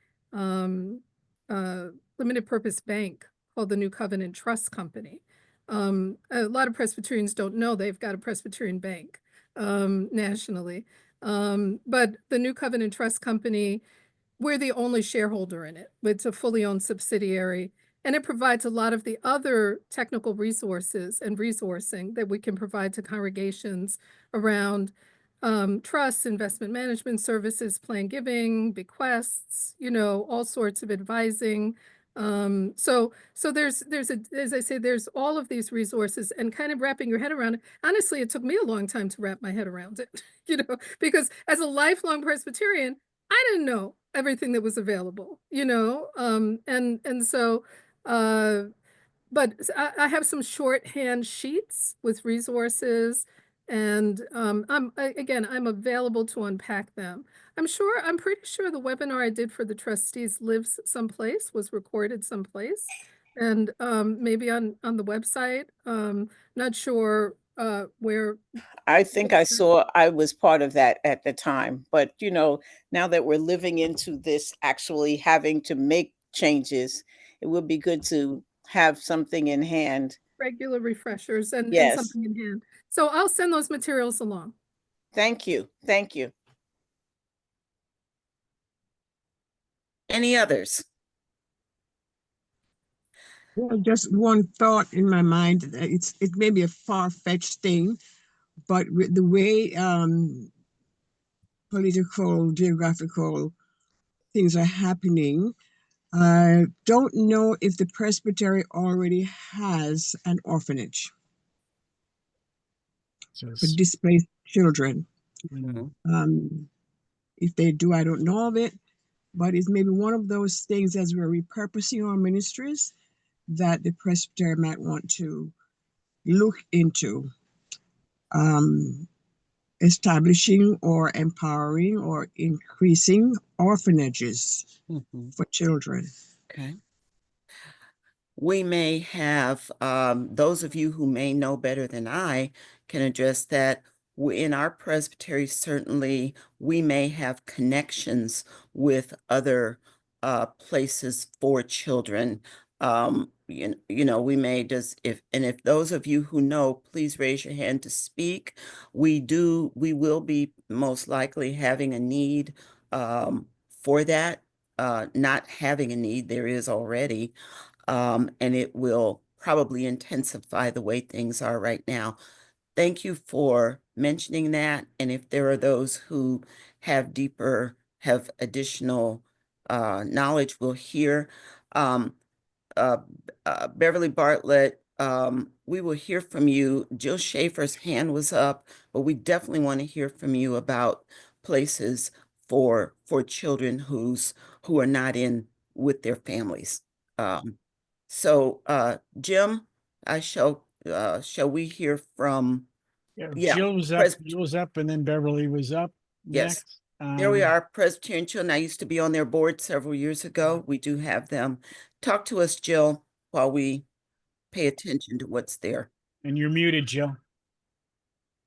I: limited purpose bank called the New Covenant Trust Company. A lot of Presbyterians don't know they've got a Presbyterian bank nationally. But the New Covenant Trust Company, we're the only shareholder in it. It's a fully owned subsidiary, and it provides a lot of the other technical resources and resourcing that we can provide to congregations around trusts, investment management services, plan giving, bequests, you know, all sorts of advising. So there's as I say, there's all of these resources, and kind of wrapping your head around it. Honestly, it took me a long time to wrap my head around it, you know, because as a lifelong Presbyterian, I didn't know everything that was available, you know, and so, but I have some shorthand sheets with resources, and again, I'm available to unpack them. I'm pretty sure the webinar I did for the trustees lives someplace, was recorded someplace, and maybe on the website. Not sure where.
J: I think I was part of that at the time, but you know, now that we're living into this, actually having to make changes, it would be good to have something in hand.
I: Regular refreshers and
J: Yes.
I: something in hand. So I'll send those materials along.
J: Thank you. Thank you.
A: Any others?
C: Well, just one thought in my mind. It may be a far-fetched thing, but with the way political, geographical things are happening, I don't know if the Presbytery already has an orphanage for displaced children. If they do, I don't know of it, but it's maybe one of those things, as we're repurposing our ministries, that the Presbytery might want to look into establishing or empowering or increasing orphanages for children.
A: Okay. We may have, those of you who may know better than I can address that. In our presbytery, certainly we may have connections with other places for children. You know, we may just, if those of you who know, please raise your hand to speak. We will be most likely having a need for that. not having a need. There is already, and it will probably intensify the way things are right now. Thank you for mentioning that. And if there are those who have additional knowledge, we'll hear. Uh, Beverly Bartlett, we will hear from you. Jill Schaefer's hand was up, but we definitely want to hear from you about places for children who are not in with their families. So Jim, shall we hear from? Yeah,
B: Jill was up, and then Beverly was up
A: yes.
B: next.
A: There we are, Presbyterian Children. I used to be on their board several years ago. We do have them. Talk to us, Jill, while we pay attention to what's there.
B: And you're muted, Jill.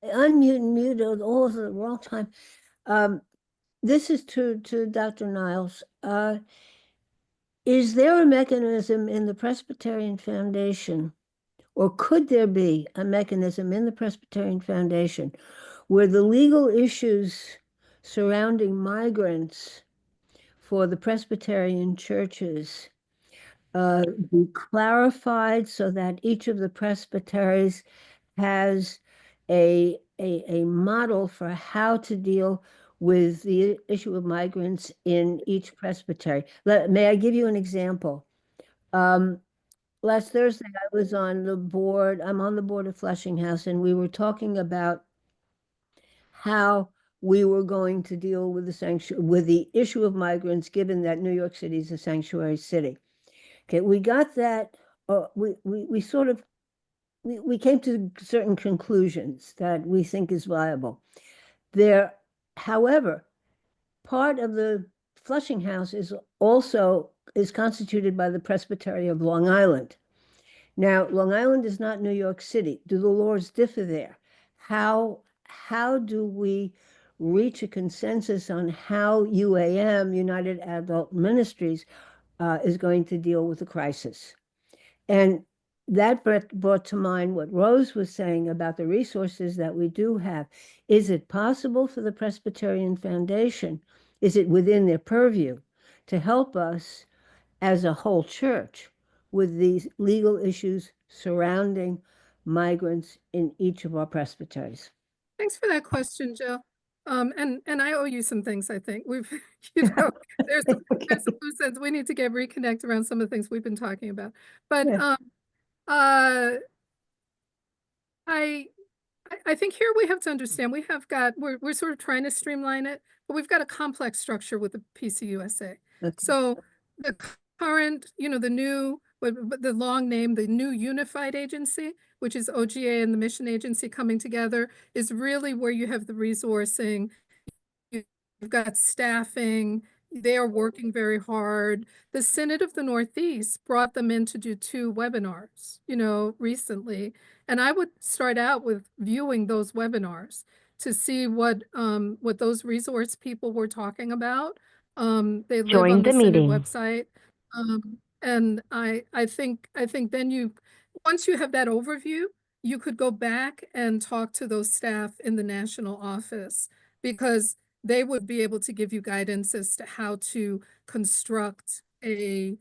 F: Unmute and mute all at the wrong time. This is to Dr. Niles. Is there a mechanism in the Presbyterian Foundation, or could there be a mechanism in the Presbyterian Foundation where the legal issues surrounding migrants for the Presbyterian churches be clarified so that each of the presbyteries has a model for how to deal with the issue of migrants in each presbytery? May I give you an example? Last Thursday, I was on the board. I'm on the board of Flushing House, and we were talking about how we were going to deal with the issue of migrants, given that New York City is a sanctuary city. Okay, we got that. We sort of we came to certain conclusions that we think is viable. There, however, part of the Flushing House is constituted by the Presbytery of Long Island. Now, Long Island is not New York City. Do the laws differ there? How do we reach a consensus on how UAM, United Adult Ministries, is going to deal with the crisis? And that brought to mind what Rose was saying about the resources that we do have. Is it possible for the Presbyterian Foundation, is it within their purview to help us as a whole church with these legal issues surrounding migrants in each of our presbyteries?
I: Thanks for that question, Jill. And I owe you some things, I think. We've, there's some loose ends. We need to get reconnect around some of the things we've been talking about. But
F: Yeah.
I: I think here we have to understand we're sort of trying to streamline it, but we've got a complex structure with the PCUSA.
F: Okay.
I: So the current, the new, the long name, the new unified agency, which is OGA and the mission agency coming together, is really where you have the resourcing, you've got staffing, they are working very hard. The Synod of the Northeast brought them in to do 2 webinars, recently. And I would start out with viewing those webinars to see what those resource people were talking about. They live on the Synod website. And I think then once you have that overview, you could go back and talk to those staff in the national office, because they would be able to give you guidance as to how to construct a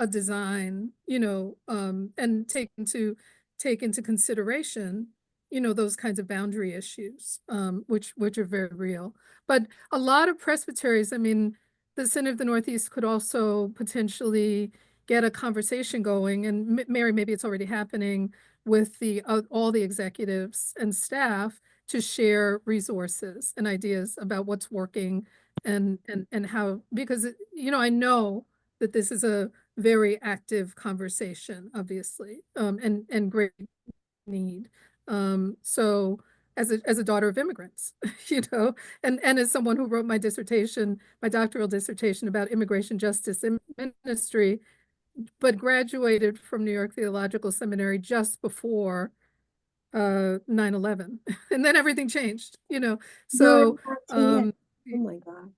I: design, and take into consideration, those kinds of boundary issues, which are very real. But a lot of presbyteries, I mean, the Synod of the Northeast could also potentially get a conversation going, and Mary, maybe it's already happening, with all the executives and staff to share resources and ideas about what's working and how, because I know that this is a very active conversation, obviously, and great need. So as a daughter of immigrants, and as someone who wrote my doctoral dissertation about immigration justice and ministry, but graduated from New York Theological Seminary just before 9/11, and then everything changed, so
F: oh my God.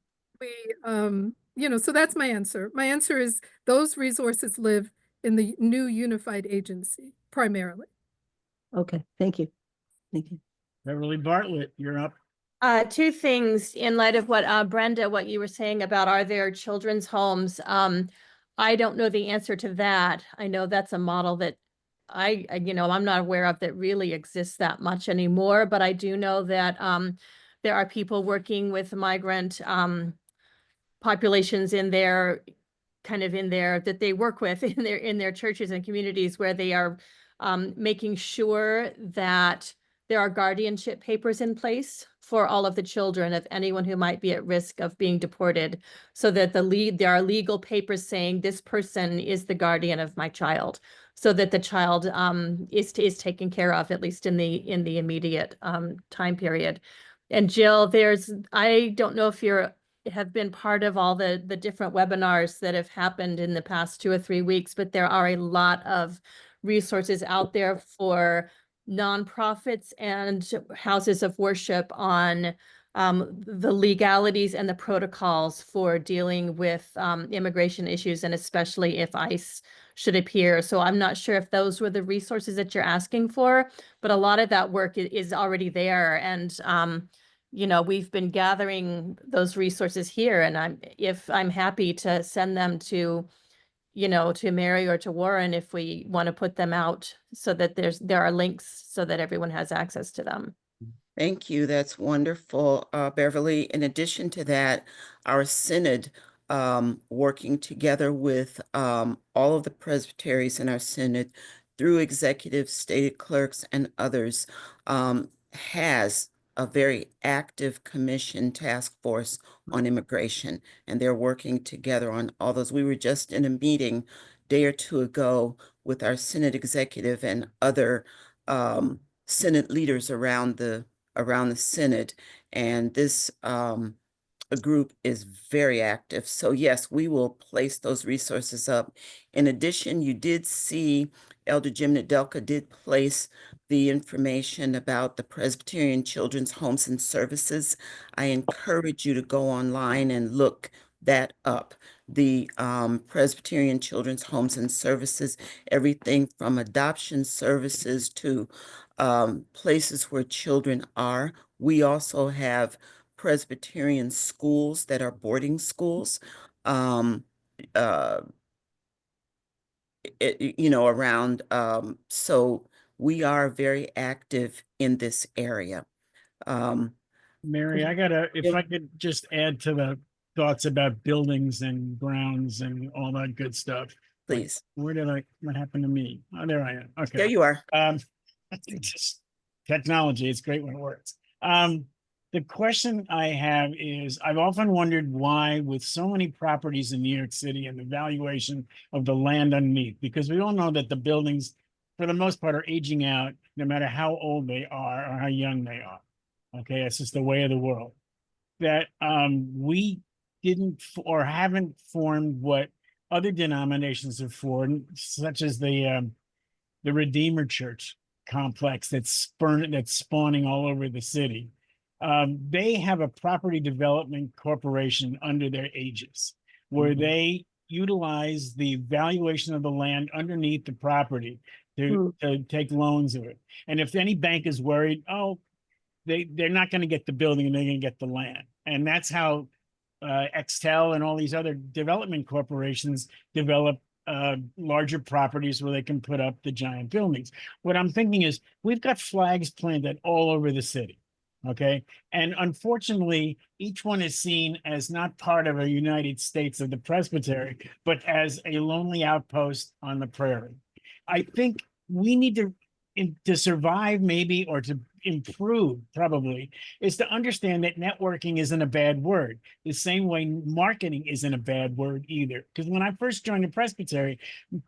I: so that's my answer. My answer is those resources live in the new unified agency primarily.
F: Okay, thank you.
B: Beverly Bartlett, you're up.
D: Two things in light of what Brenda, what you were saying about are there children's homes? I don't know the answer to that. I know that's a model that I'm not aware of that really exists that much anymore, but I do know that there are people working with migrant populations in their that they work with in their churches and communities where they are making sure that there are guardianship papers in place for all of the children of anyone who might be at risk of being deported, so that there are legal papers saying this person is the guardian of my child, so that the child is taken care of, at least in the immediate time period. And Jill, I don't know if you have been part of all the different webinars that have happened in the past 2 or 3 weeks, but there are a lot of resources out there for nonprofits and houses of worship on the legalities and the protocols for dealing with immigration issues, and especially if ICE should appear. So I'm not sure if those were the resources that you're asking for, but a lot of that work is already there. And we've been gathering those resources here, and I'm happy to send them to Mary or to Warren if we want to put them out, so that there are links so that everyone has access to them.
A: Thank you. That's wonderful, Beverly. In addition to that, our synod, working together with all of the presbyteries in our synod through executives, stated clerks, and others, has a very active commission task force on immigration, and they're working together on all those. We were just in a meeting a day or two ago with our synod executive and other synod leaders around the synod, and this a group is very active. So yes, we will place those resources up. In addition, you did see Elder Jim Nedelka did place the information about the Presbyterian Children's Homes and Services. I encourage you to go online and look that up. The Presbyterian Children's Homes and Services, everything from adoption services to places where children are. We also have Presbyterian schools that are boarding schools, uh, around. So we are very active in this area.
B: Mary, if I could just add to the thoughts about buildings and grounds and all that good stuff.
A: Please.
B: What happened to me? Oh, there I am. Okay.
A: There you are.
B: Just technology, it's great when it works. The question I have is, I've often wondered why, with so many properties in New York City and the valuation of the land underneath, because we all know that the buildings, for the most part, are aging out, no matter how old they are or how young they are. Okay, that's just the way of the world. That we didn't or haven't formed what other denominations have formed, such as the Redeemer Church complex that's spawning all over the city. They have a property development corporation under their aegis, where they utilize the valuation of the land underneath the property to take loans of it. And if any bank is worried, they're not going to get the building and they're going to get the land. And that's how Extel and all these other development corporations develop larger properties where they can put up the giant buildings. What I'm thinking is, we've got flags planted all over the city. Okay. And unfortunately, each one is seen as not part of a United States of the Presbytery, but as a lonely outpost on the prairie. I think we need to survive, maybe, or to improve, probably, is to understand that networking isn't a bad word. The same way marketing isn't a bad word either. Because when I first joined the Presbytery,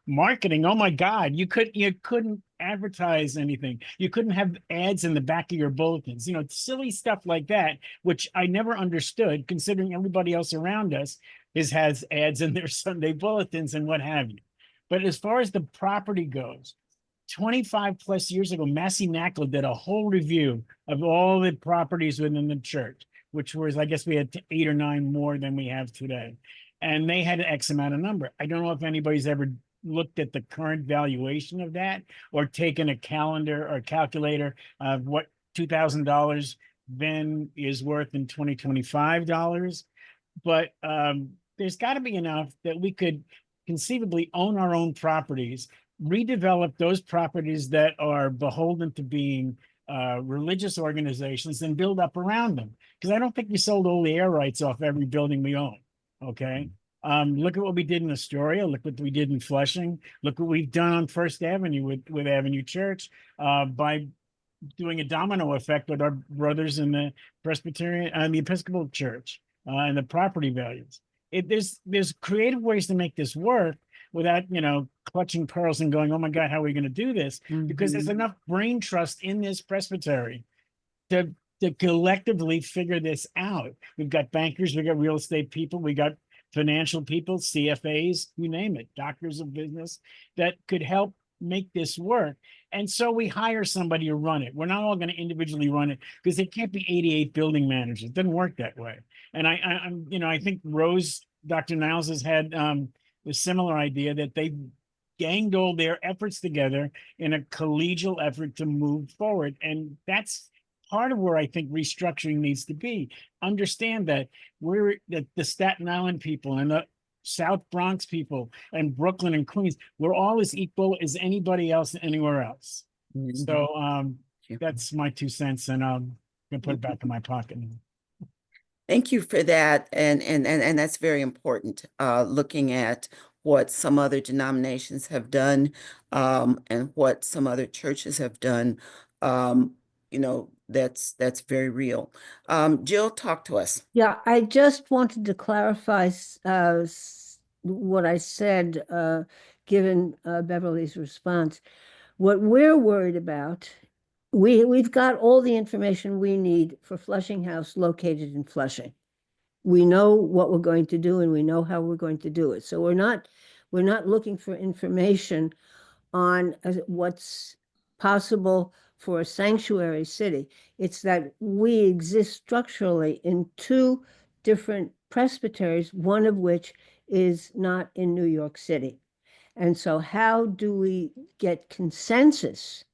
B: marketing, oh my God, you couldn't advertise anything. You couldn't have ads in the back of your bulletins, silly stuff like that, which I never understood, considering everybody else around us has ads in their Sunday bulletins and what have you. But as far as the property goes, 25 plus years ago, Massey Knackle did a whole review of all the properties within the church, which was, I guess we had 8 or 9 more than we have today. And they had an X amount of number. I don't know if anybody's ever looked at the current valuation of that, or taken a calendar or calculator of what $2,000 than is worth in 2025 dollars. But there's got to be enough that we could conceivably own our own properties, redevelop those properties that are beholden to being religious organizations and build up around them. Because I don't think we sold all the air rights off every building we own. Okay. Look at what we did in Astoria. Look what we did in Flushing. Look what we've done on First Avenue with Avenue Church by doing a domino effect with our brothers in the Presbyterian and the Episcopal Church and the property values. There's creative ways to make this work without, clutching pearls and going, oh my God, how are we going to do this? Because there's enough brain trust in this presbytery to collectively figure this out. We've got bankers, we got real estate people, we got financial people, CFAs, you name it, doctors of business that could help make this work. And so we hire somebody to run it. We're not all going to individually run it because there can't be 88 building managers. It doesn't work that way. And I think Dr. Niles has had a similar idea that they ganged all their efforts together in a collegial effort to move forward. And that's part of where I think restructuring needs to be. Understand that the Staten Island people and the South Bronx people and Brooklyn and Queens, we're all as equal as anybody else anywhere else. So that's my 2 cents, and I'm gonna put it back in my pocket.
A: Thank you for that. And that's very important, looking at what some other denominations have done, and what some other churches have done. That's very real. Jill, talk to us.
F: Yeah, I just wanted to clarify what I said, given Beverly's response. What we're worried about, we've got all the information we need for Flushing House located in Flushing. We know what we're going to do and we know how we're going to do it. So we're not looking for information on what's possible for a sanctuary city. It's that we exist structurally in 2 different presbyteries, one of which is not in New York City. And so how do we get consensus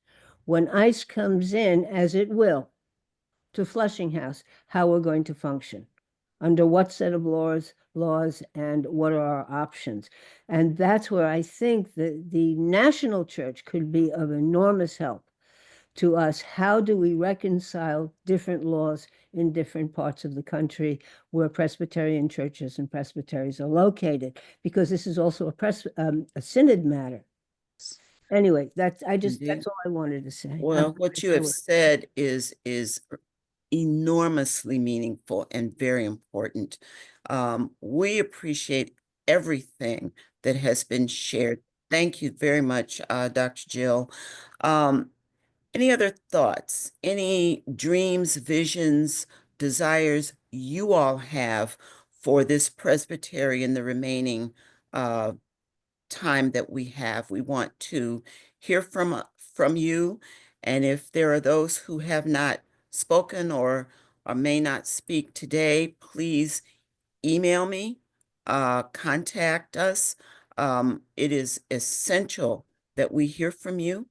F: when ICE comes in, as it will, to Flushing House, how we're going to function? Under what set of laws, and what are our options? And that's where I think that the national church could be of enormous help to us. How do we reconcile different laws in different parts of the country where Presbyterian churches and presbyteries are located? Because this is also a synod matter. Anyway, that's all I wanted to say.
A: Well, what you have said is enormously meaningful and very important. We appreciate everything that has been shared. Thank you very much, Dr. Jill. Any other thoughts, any dreams, visions, desires you all have for this presbytery in the remaining time that we have? We want to hear from you. And if there are those who have not spoken or may not speak today, please email me, contact us. It is essential that we hear from you.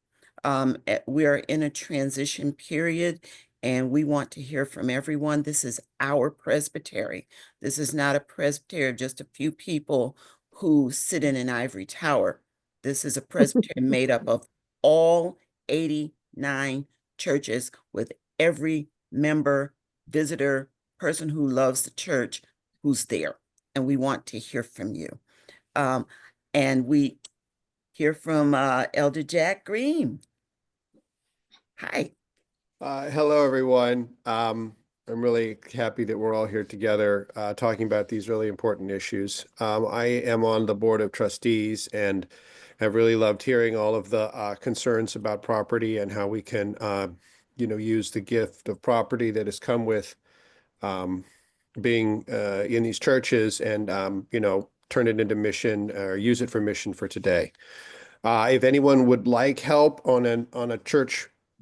A: We are in a transition period and we want to hear from everyone. This is our presbytery. This is not a presbytery of just a few people who sit in an ivory tower. This is a presbytery made up of all 89 churches, with every member, visitor, person who loves the church who's there. And we want to hear from you. And we hear from Elder Jack Green. Hi.
K: Hello, everyone. I'm really happy that we're all here together talking about these really important issues. I am on the Board of Trustees and have really loved hearing all of the concerns about property and how we can, use the gift of property that has come with being in these churches and, turn it into mission or use it for mission for today. If anyone would like help on a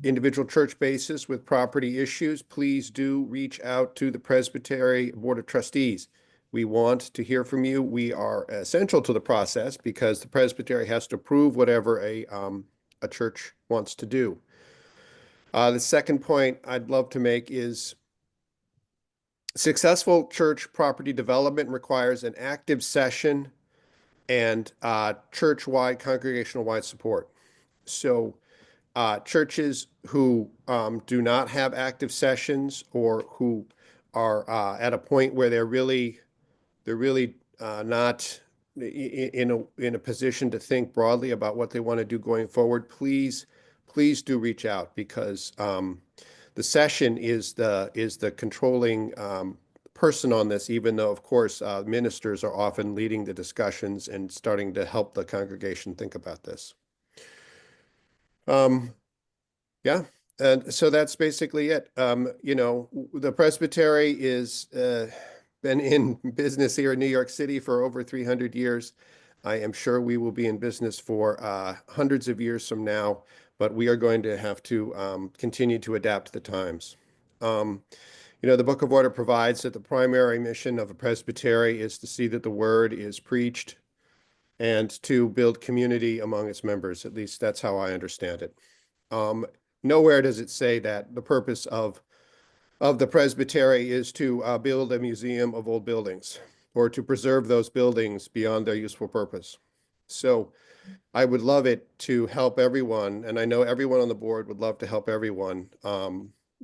K: individual church basis with property issues, please do reach out to the Presbytery Board of Trustees. We want to hear from you. We are essential to the process because the Presbytery has to approve whatever a church wants to do. The second point I'd love to make is Successful church property development requires an active session and church-wide, congregational-wide support. So churches who do not have active sessions or who are at a point where they're really not in a position to think broadly about what they want to do going forward, please do reach out, because the session is the controlling person on this, even though, of course, ministers are often leading the discussions and starting to help the congregation think about this. Yeah, and so that's basically it. You know, the Presbytery is been in business here in New York City for over 300 years. I am sure we will be in business for hundreds of years from now, but we are going to have to continue to adapt to the times. You know, the Book of Order provides that the primary mission of a presbytery is to see that the word is preached and to build community among its members. At least that's how I understand it. Nowhere does it say that the purpose of the presbytery is to build a museum of old buildings or to preserve those buildings beyond their useful purpose. So I would love it to help everyone, and I know everyone on the board would love to help everyone,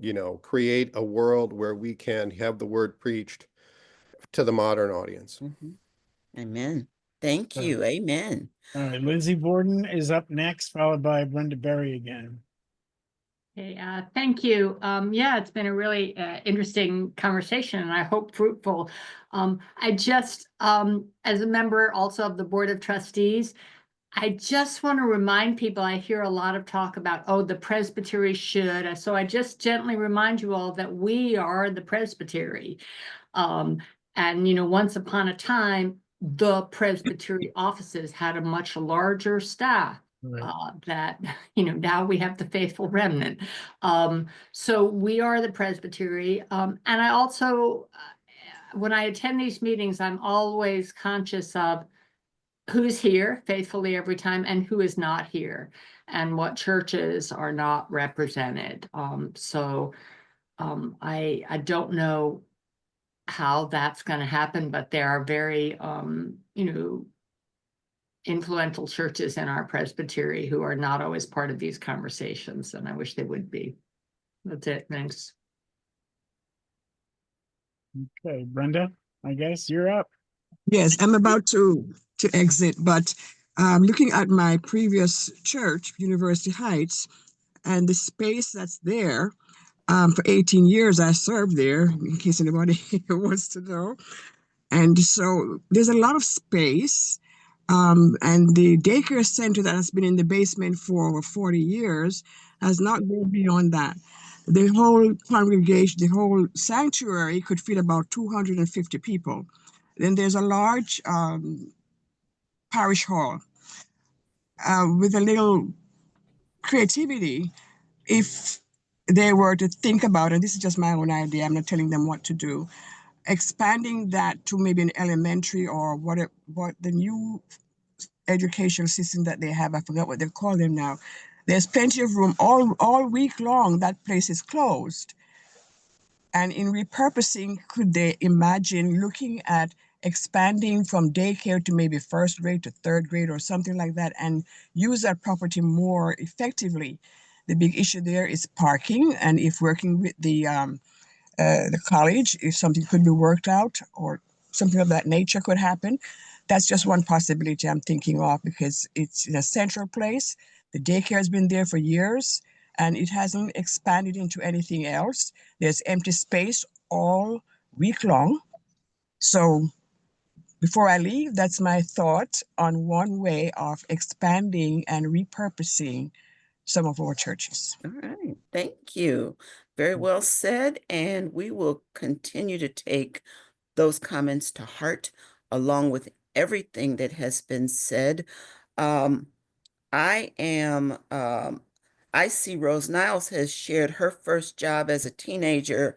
K: you know, create a world where we can have the word preached to the modern audience.
A: Amen. Thank you. Amen.
B: All right, Lindsay Borden is up next, followed by Brenda Berry again.
L: Okay, thank you. Yeah, it's been a really interesting conversation, and I hope fruitful. I just, as a member also of the Board of Trustees, I just want to remind people, I hear a lot of talk about, oh, the Presbytery should. So I just gently remind you all that we are the Presbytery. And, you know, once upon a time, the Presbytery offices had a much larger staff. That, you know, now we have the faithful remnant. So we are the Presbytery. And I also, when I attend these meetings, I'm always conscious of who's here faithfully every time and who is not here and what churches are not represented. I don't know how that's going to happen, but there are very, you know, influential churches in our presbytery who are not always part of these conversations, and I wish they would be. That's it. Thanks.
B: Okay, Brenda, I guess you're up.
C: Yes, I'm about to exit, but looking at my previous church, University Heights, and the space that's there, for 18 years I served there, in case anybody wants to know. And so there's a lot of space. And the daycare center that has been in the basement for over 40 years has not gone beyond that. The whole congregation, the whole sanctuary could fit about 250 people. Then there's a large parish hall with a little creativity. If they were to think about, and this is just my own idea, I'm not telling them what to do, expanding that to maybe an elementary or what the new educational system that they have, I forgot what they call them now. There's plenty of room all week long. That place is closed. And in repurposing, could they imagine looking at expanding from daycare to maybe first grade to third grade or something like that and use that property more effectively? The big issue there is parking, and if working with the college, if something could be worked out or something of that nature could happen, that's just one possibility I'm thinking of, because it's in a central place. The daycare has been there for years and it hasn't expanded into anything else. There's empty space all week long. So before I leave, that's my thought on one way of expanding and repurposing some of our churches.
A: All right. Thank you. Very well said. And we will continue to take those comments to heart along with everything that has been said. I see Rose Niles has shared her first job as a teenager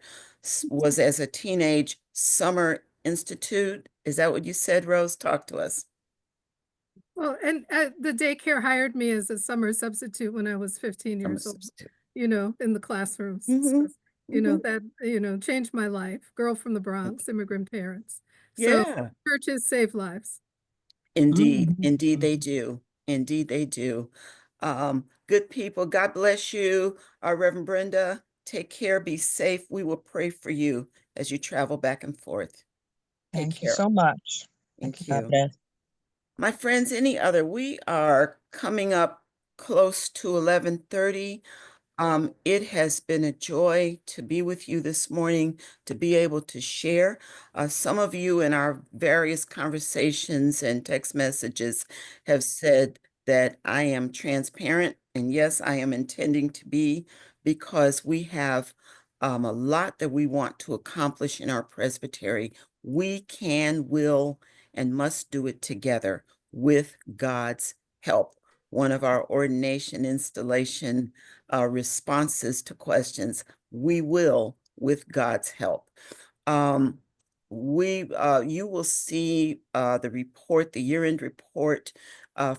A: was as a teenage summer institute. Is that what you said, Rose? Talk to us.
I: Well, and the daycare hired me as a summer substitute when I was 15 years old, you know, in the classrooms.
A: Mhm.
I: you know,
A: Mhm.
I: that changed my life. Girl from the Bronx, immigrant parents. So
A: Yeah,
I: churches save lives.
A: indeed.
F: Mhm.
A: Indeed, they do. Indeed, they do. Good people. God bless you. Reverend Brenda, take care. Be safe. We will pray for you as you travel back and forth. Take
C: Thank you
A: care.
C: so much. Thank you.
A: Thank
C: God
A: you.
C: bless.
A: My friends, any other? We are coming up close to 11:30. It has been a joy to be with you this morning, to be able to share. Some of you in our various conversations and text messages have said that I am transparent, and yes, I am intending to be, because we have a lot that we want to accomplish in our presbytery. We can, will, and must do it together with God's help. One of our ordination installation responses to questions, we will with God's help. Um, you will see the report, the year-end report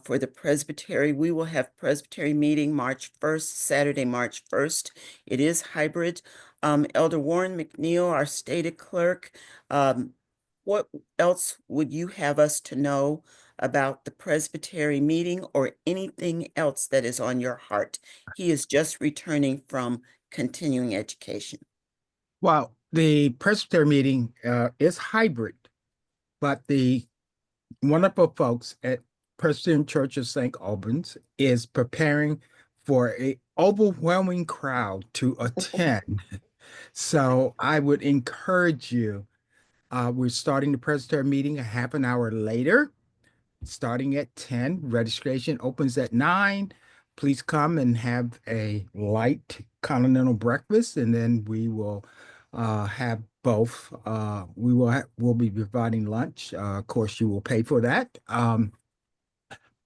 A: for the Presbytery. We will have Presbytery meeting March 1st, Saturday, March 1st. It is hybrid. Elder Warren McNeil, our stated clerk, what else would you have us to know about the Presbytery meeting or anything else that is on your heart? He is just returning from continuing education.
H: Well, the Presbytery meeting is hybrid, but the wonderful folks at Presbyterian Church of St. Albans is preparing for a overwhelming crowd to attend. So I would encourage you. We're starting the Presbytery meeting a half an hour later, starting at 10. Registration opens at 9. Please come and have a light continental breakfast, and then we will have both. We'll be providing lunch. Of course, you will pay for that.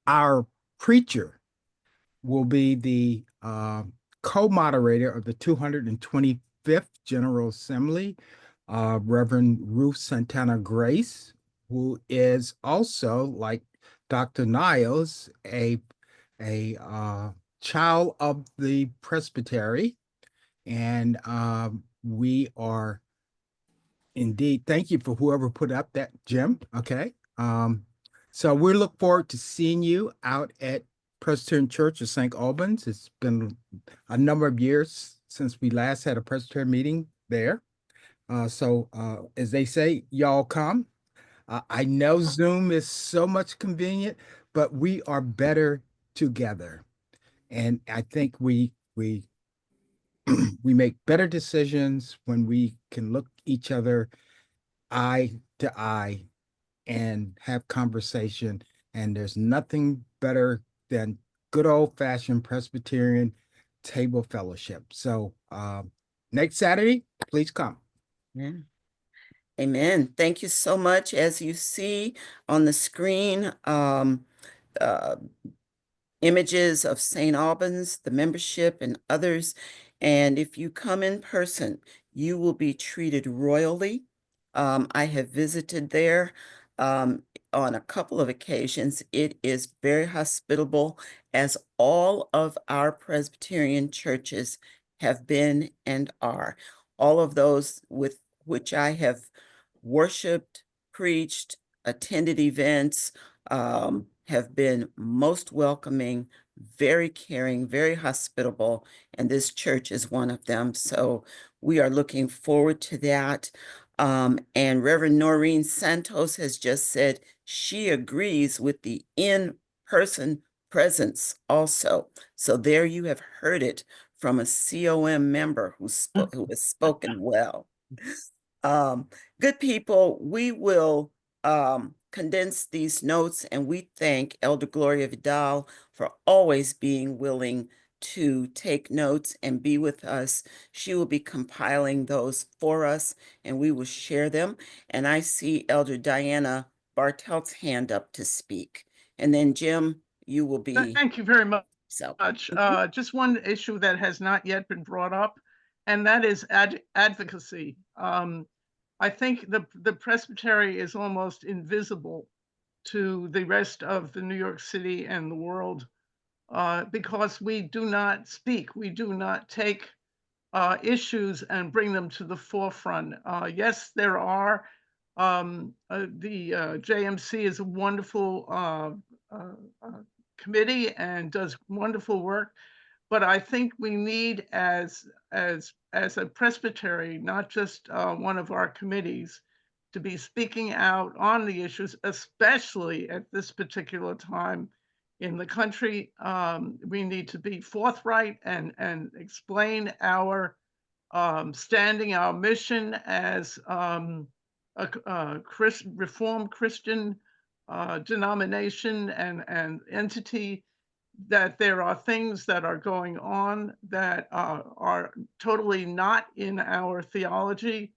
H: Our preacher will be the co-moderator of the 225th General Assembly, Reverend Ruth Santana Grace, who is also, like Dr. Niles, a child of the Presbytery. And we are indeed, thank you for whoever put up that, Jim. Okay. So we look forward to seeing you out at Presbyterian Church of St. Albans. It's been a number of years since we last had a Presbyterian meeting there. As they say, y'all come. I know Zoom is so much convenient, but we are better together. And I think we we make better decisions when we can look each other eye to eye and have conversation. And there's nothing better than good old fashioned Presbyterian table fellowship. So next Saturday, please come.
A: Yeah. Amen. Thank you so much. As you see on the screen, uh, images of St. Albans, the membership, and others. And if you come in person, you will be treated royally. I have visited there on a couple of occasions. It is very hospitable, as all of our Presbyterian churches have been and are. All of those with which I have worshiped, preached, attended events, have been most welcoming, very caring, very hospitable, and this church is one of them. So we are looking forward to that. And Reverend Noreen Santos has just said she agrees with the in-person presence also. So there you have heard it from a COM member who has spoken well. Um, Good people, we will condense these notes, and we thank Elder Gloria Vidal for always being willing to take notes and be with us. She will be compiling those for us, and we will share them. And I see Elder Diana Bartel's hand up to speak. And then Jim, you will be.
M: Thank you very much.
A: So.
M: Just one issue that has not yet been brought up, and that is advocacy. I think the Presbytery is almost invisible to the rest of the New York City and the world because we do not speak, we do not take issues and bring them to the forefront. Yes, there are. The JMC is a wonderful committee and does wonderful work. But I think we need, as a presbytery, not just one of our committees, to be speaking out on the issues, especially at this particular time in the country. We need to be forthright and explain our standing, our mission as a Reformed Christian denomination and entity, that there are things that are going on that are totally not in our theology.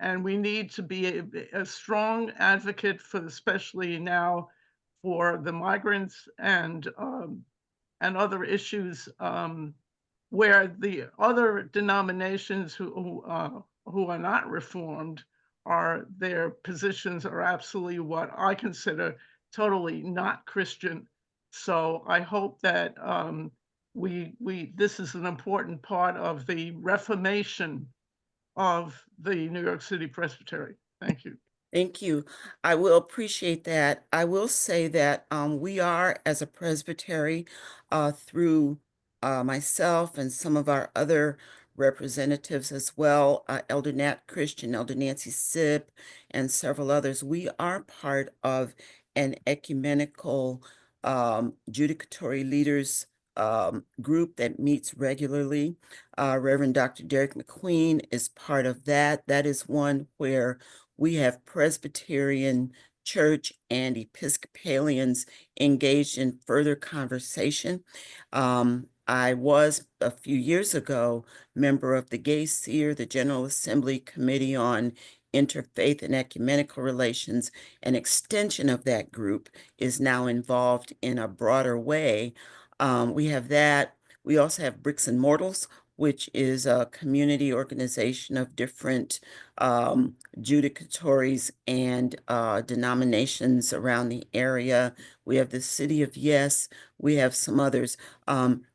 M: And we need to be a strong advocate for, especially now, for the migrants and other issues where the other denominations who are not Reformed, their positions are absolutely what I consider totally not Christian. So I hope that this is an important part of the reformation of the New York City Presbytery. Thank you.
A: Thank you. I will appreciate that. I will say that we are, as a presbytery, through myself and some of our other representatives as well, Elder Nat Christian, Elder Nancy Sipp, and several others, we are part of an ecumenical judicatory leaders group that meets regularly. Reverend Dr. Derek McQueen is part of that. That is one where we have Presbyterian Church and Episcopalians engaged in further conversation. I was, a few years ago, member of the Gay Seer, the General Assembly Committee on Interfaith and Ecumenical Relations. An extension of that group is now involved in a broader way. We have that. We also have Bricks and Mortals, which is a community organization of different judicatories and denominations around the area. We have the City of Yes. We have some others.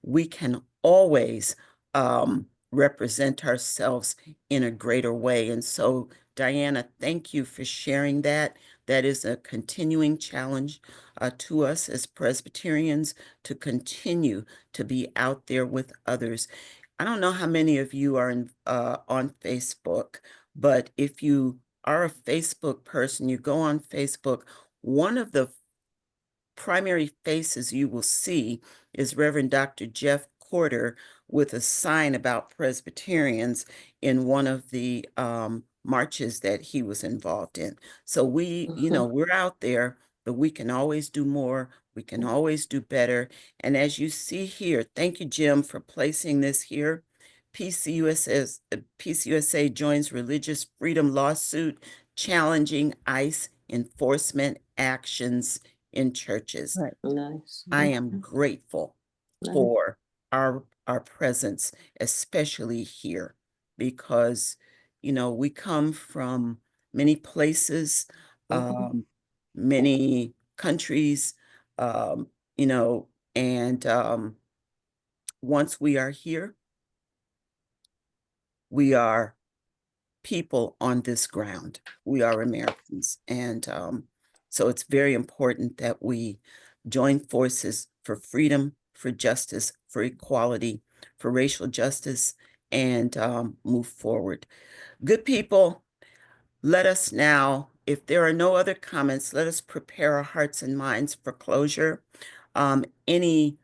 A: We can always represent ourselves in a greater way. And so, Diana, thank you for sharing that. That is a continuing challenge to us as Presbyterians to continue to be out there with others. I don't know how many of you are on Facebook, but if you are a Facebook person, you go on Facebook, one of the primary faces you will see is Reverend Dr. Jeff Porter with a sign about Presbyterians in one of the marches that he was involved in. So we, we're out there, but we can always do more. We can always do better. And as you see here, thank you, Jim, for placing this here. PCUSA joins religious freedom lawsuit challenging ICE enforcement actions in churches.
F: Right. Nice.
A: I am grateful for our presence, especially here, because we come from many places, many countries, and once we are here, we are people on this ground. We are Americans. And so it's very important that we join forces for freedom, for justice, for equality, for racial justice, and move forward. Good people, let us now, if there are no other comments, let us prepare our hearts and minds for closure. Any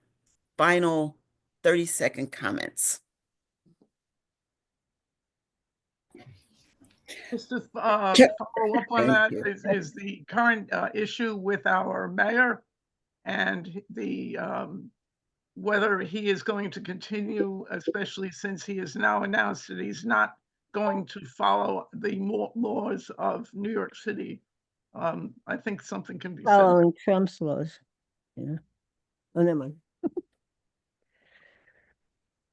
A: final 30-second comments?
M: Just to follow up on that
A: you.
M: is the current issue with our mayor and the whether he is going to continue, especially since he has now announced that he's not going to follow the laws of New York City. I think something can be said.
F: Following Trump's laws. Yeah. Oh, never mind.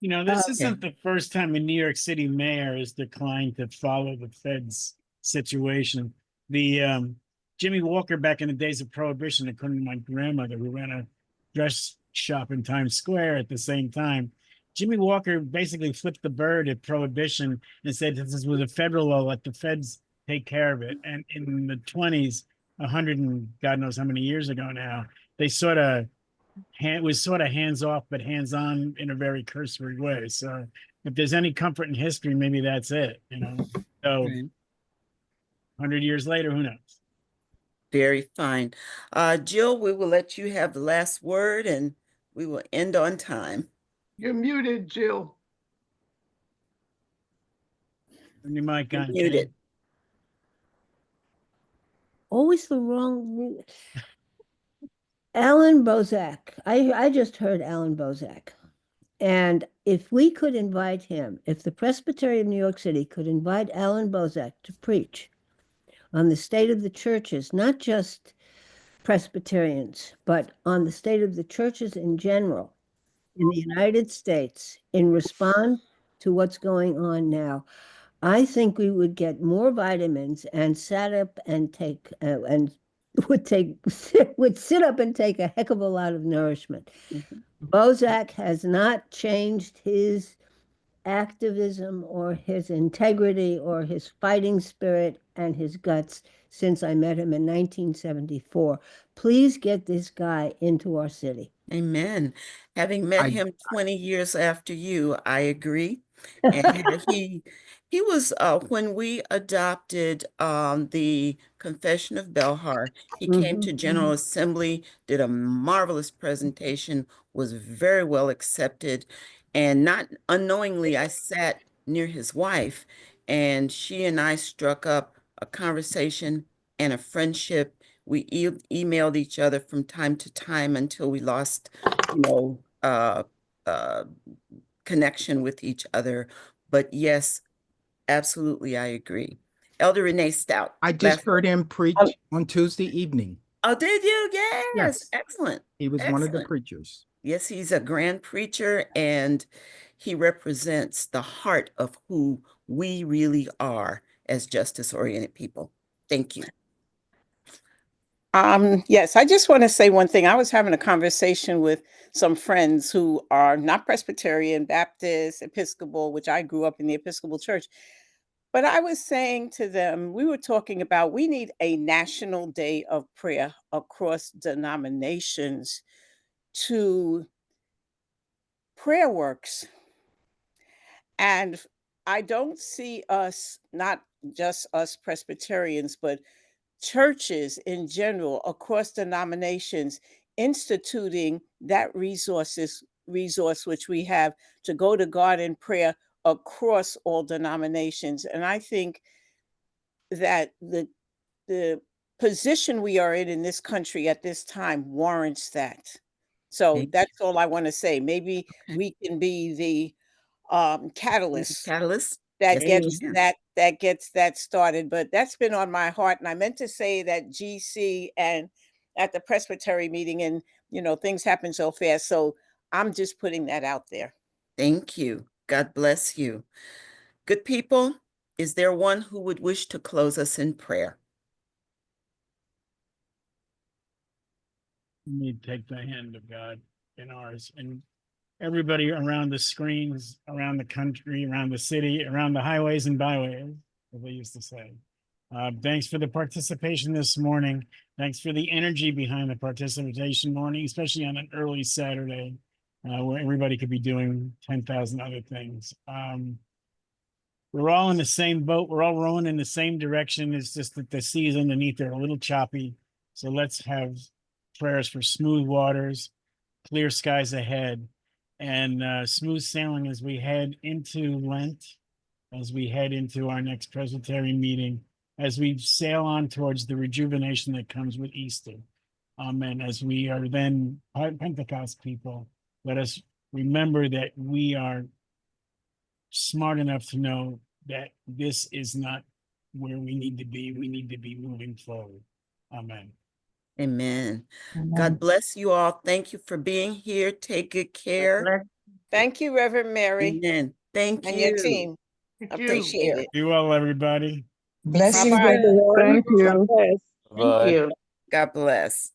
B: This isn't the first time a New York City mayor has declined to follow the Fed's situation. The Jimmy Walker, back in the days of Prohibition, according to my grandmother, who ran a dress shop in Times Square at the same time, Jimmy Walker basically flipped the bird at prohibition and said this was a federal law, let the feds take care of it. And in the 20s, 100 and God knows how many years ago now, they sort of was sort of hands off, but hands on in a very cursory way. So if there's any comfort in history, maybe that's it, you know. So
C: Right.
B: 100 years later, who knows?
A: Very fine. Jill, we will let you have the last word and we will end on time.
M: You're muted, Jill.
B: Turn your mic
A: You're
B: on,
A: muted.
B: Ken.
F: Always the wrong. Alan Bozak. I just heard Alan Bozak. And if we could invite him, if the Presbytery of New York City could invite Alan Bozak to preach on the state of the churches, not just Presbyterians, but on the state of the churches in general in the United States in response to what's going on now, I think we would get more vitamins and sat up and take and would sit up and take a heck of a lot of nourishment. Bozak has not changed his activism or his integrity or his fighting spirit and his guts since I met him in 1974. Please get this guy into our city.
A: Amen. Having met
H: I-
A: him 20 years after you, I agree. And he was when we adopted the Confession of Belhar, he came to General Assembly, did a marvelous presentation, was very well accepted, and not unknowingly I sat near his wife and she and I struck up a conversation and a friendship. We emailed each other from time to time until we lost, you know, connection with each other. But yes, absolutely, I agree. Elder Renee Stout.
H: I just heard him preach on Tuesday evening.
A: Oh, did you? Yes.
H: Yes.
A: Excellent.
H: He was one of the
A: Excellent.
H: preachers.
A: Yes, he's a grand preacher and he represents the heart of who we really are as justice-oriented people. Thank you.
J: Yes, I just want to say one thing. I was having a conversation with some friends who are not Presbyterian, Baptist, Episcopal, which I grew up in the Episcopal Church. But I was saying to them, we were talking about we need a national day of prayer across denominations to prayer works. And I don't see us, not just us Presbyterians, but churches in general across denominations instituting that resource which we have to go to God in prayer across all denominations. And I think that the position we are in this country at this time warrants that. So
A: Thank
J: that's all I want to say. Maybe
A: Okay.
J: we can be the catalyst
A: Catalyst.
J: that
A: Yes,
J: gets
A: we can.
J: that gets that started. But that's been on my heart, and I meant to say that GC and at the Presbytery meeting, and things happen so fast. So I'm just putting that out there.
A: Thank you. God bless you. Good people, is there one who would wish to close us in prayer?
B: We need to take the hand of God in ours, and everybody around the screens, around the country, around the city, around the highways and byways, as they used to say. Thanks for the participation this morning. Thanks for the energy behind the participation morning, especially on an early Saturday where everybody could be doing 10,000 other things. We're all in the same boat. We're all rowing in the same direction. It's just that the seas underneath are a little choppy. So let's have prayers for smooth waters, clear skies ahead, and smooth sailing as we head into Lent, as we head into our next Presbytery meeting, as we sail on towards the rejuvenation that comes with Easter. Amen. As we are then Pentecost people, let us remember that we are smart enough to know that this is not where we need to be. We need to be moving forward. Amen.
A: Amen. God bless you all. Thank you for being here. Take good care.
J: Thank you, Reverend Mary.
A: Amen. Thank
J: And
A: you.
J: your team.
M: Thank you.
J: Appreciate it.
B: Be well, everybody.
C: Blessings,
J: Bye-bye.
C: everyone. Thank you.
N: Bye.
A: God bless.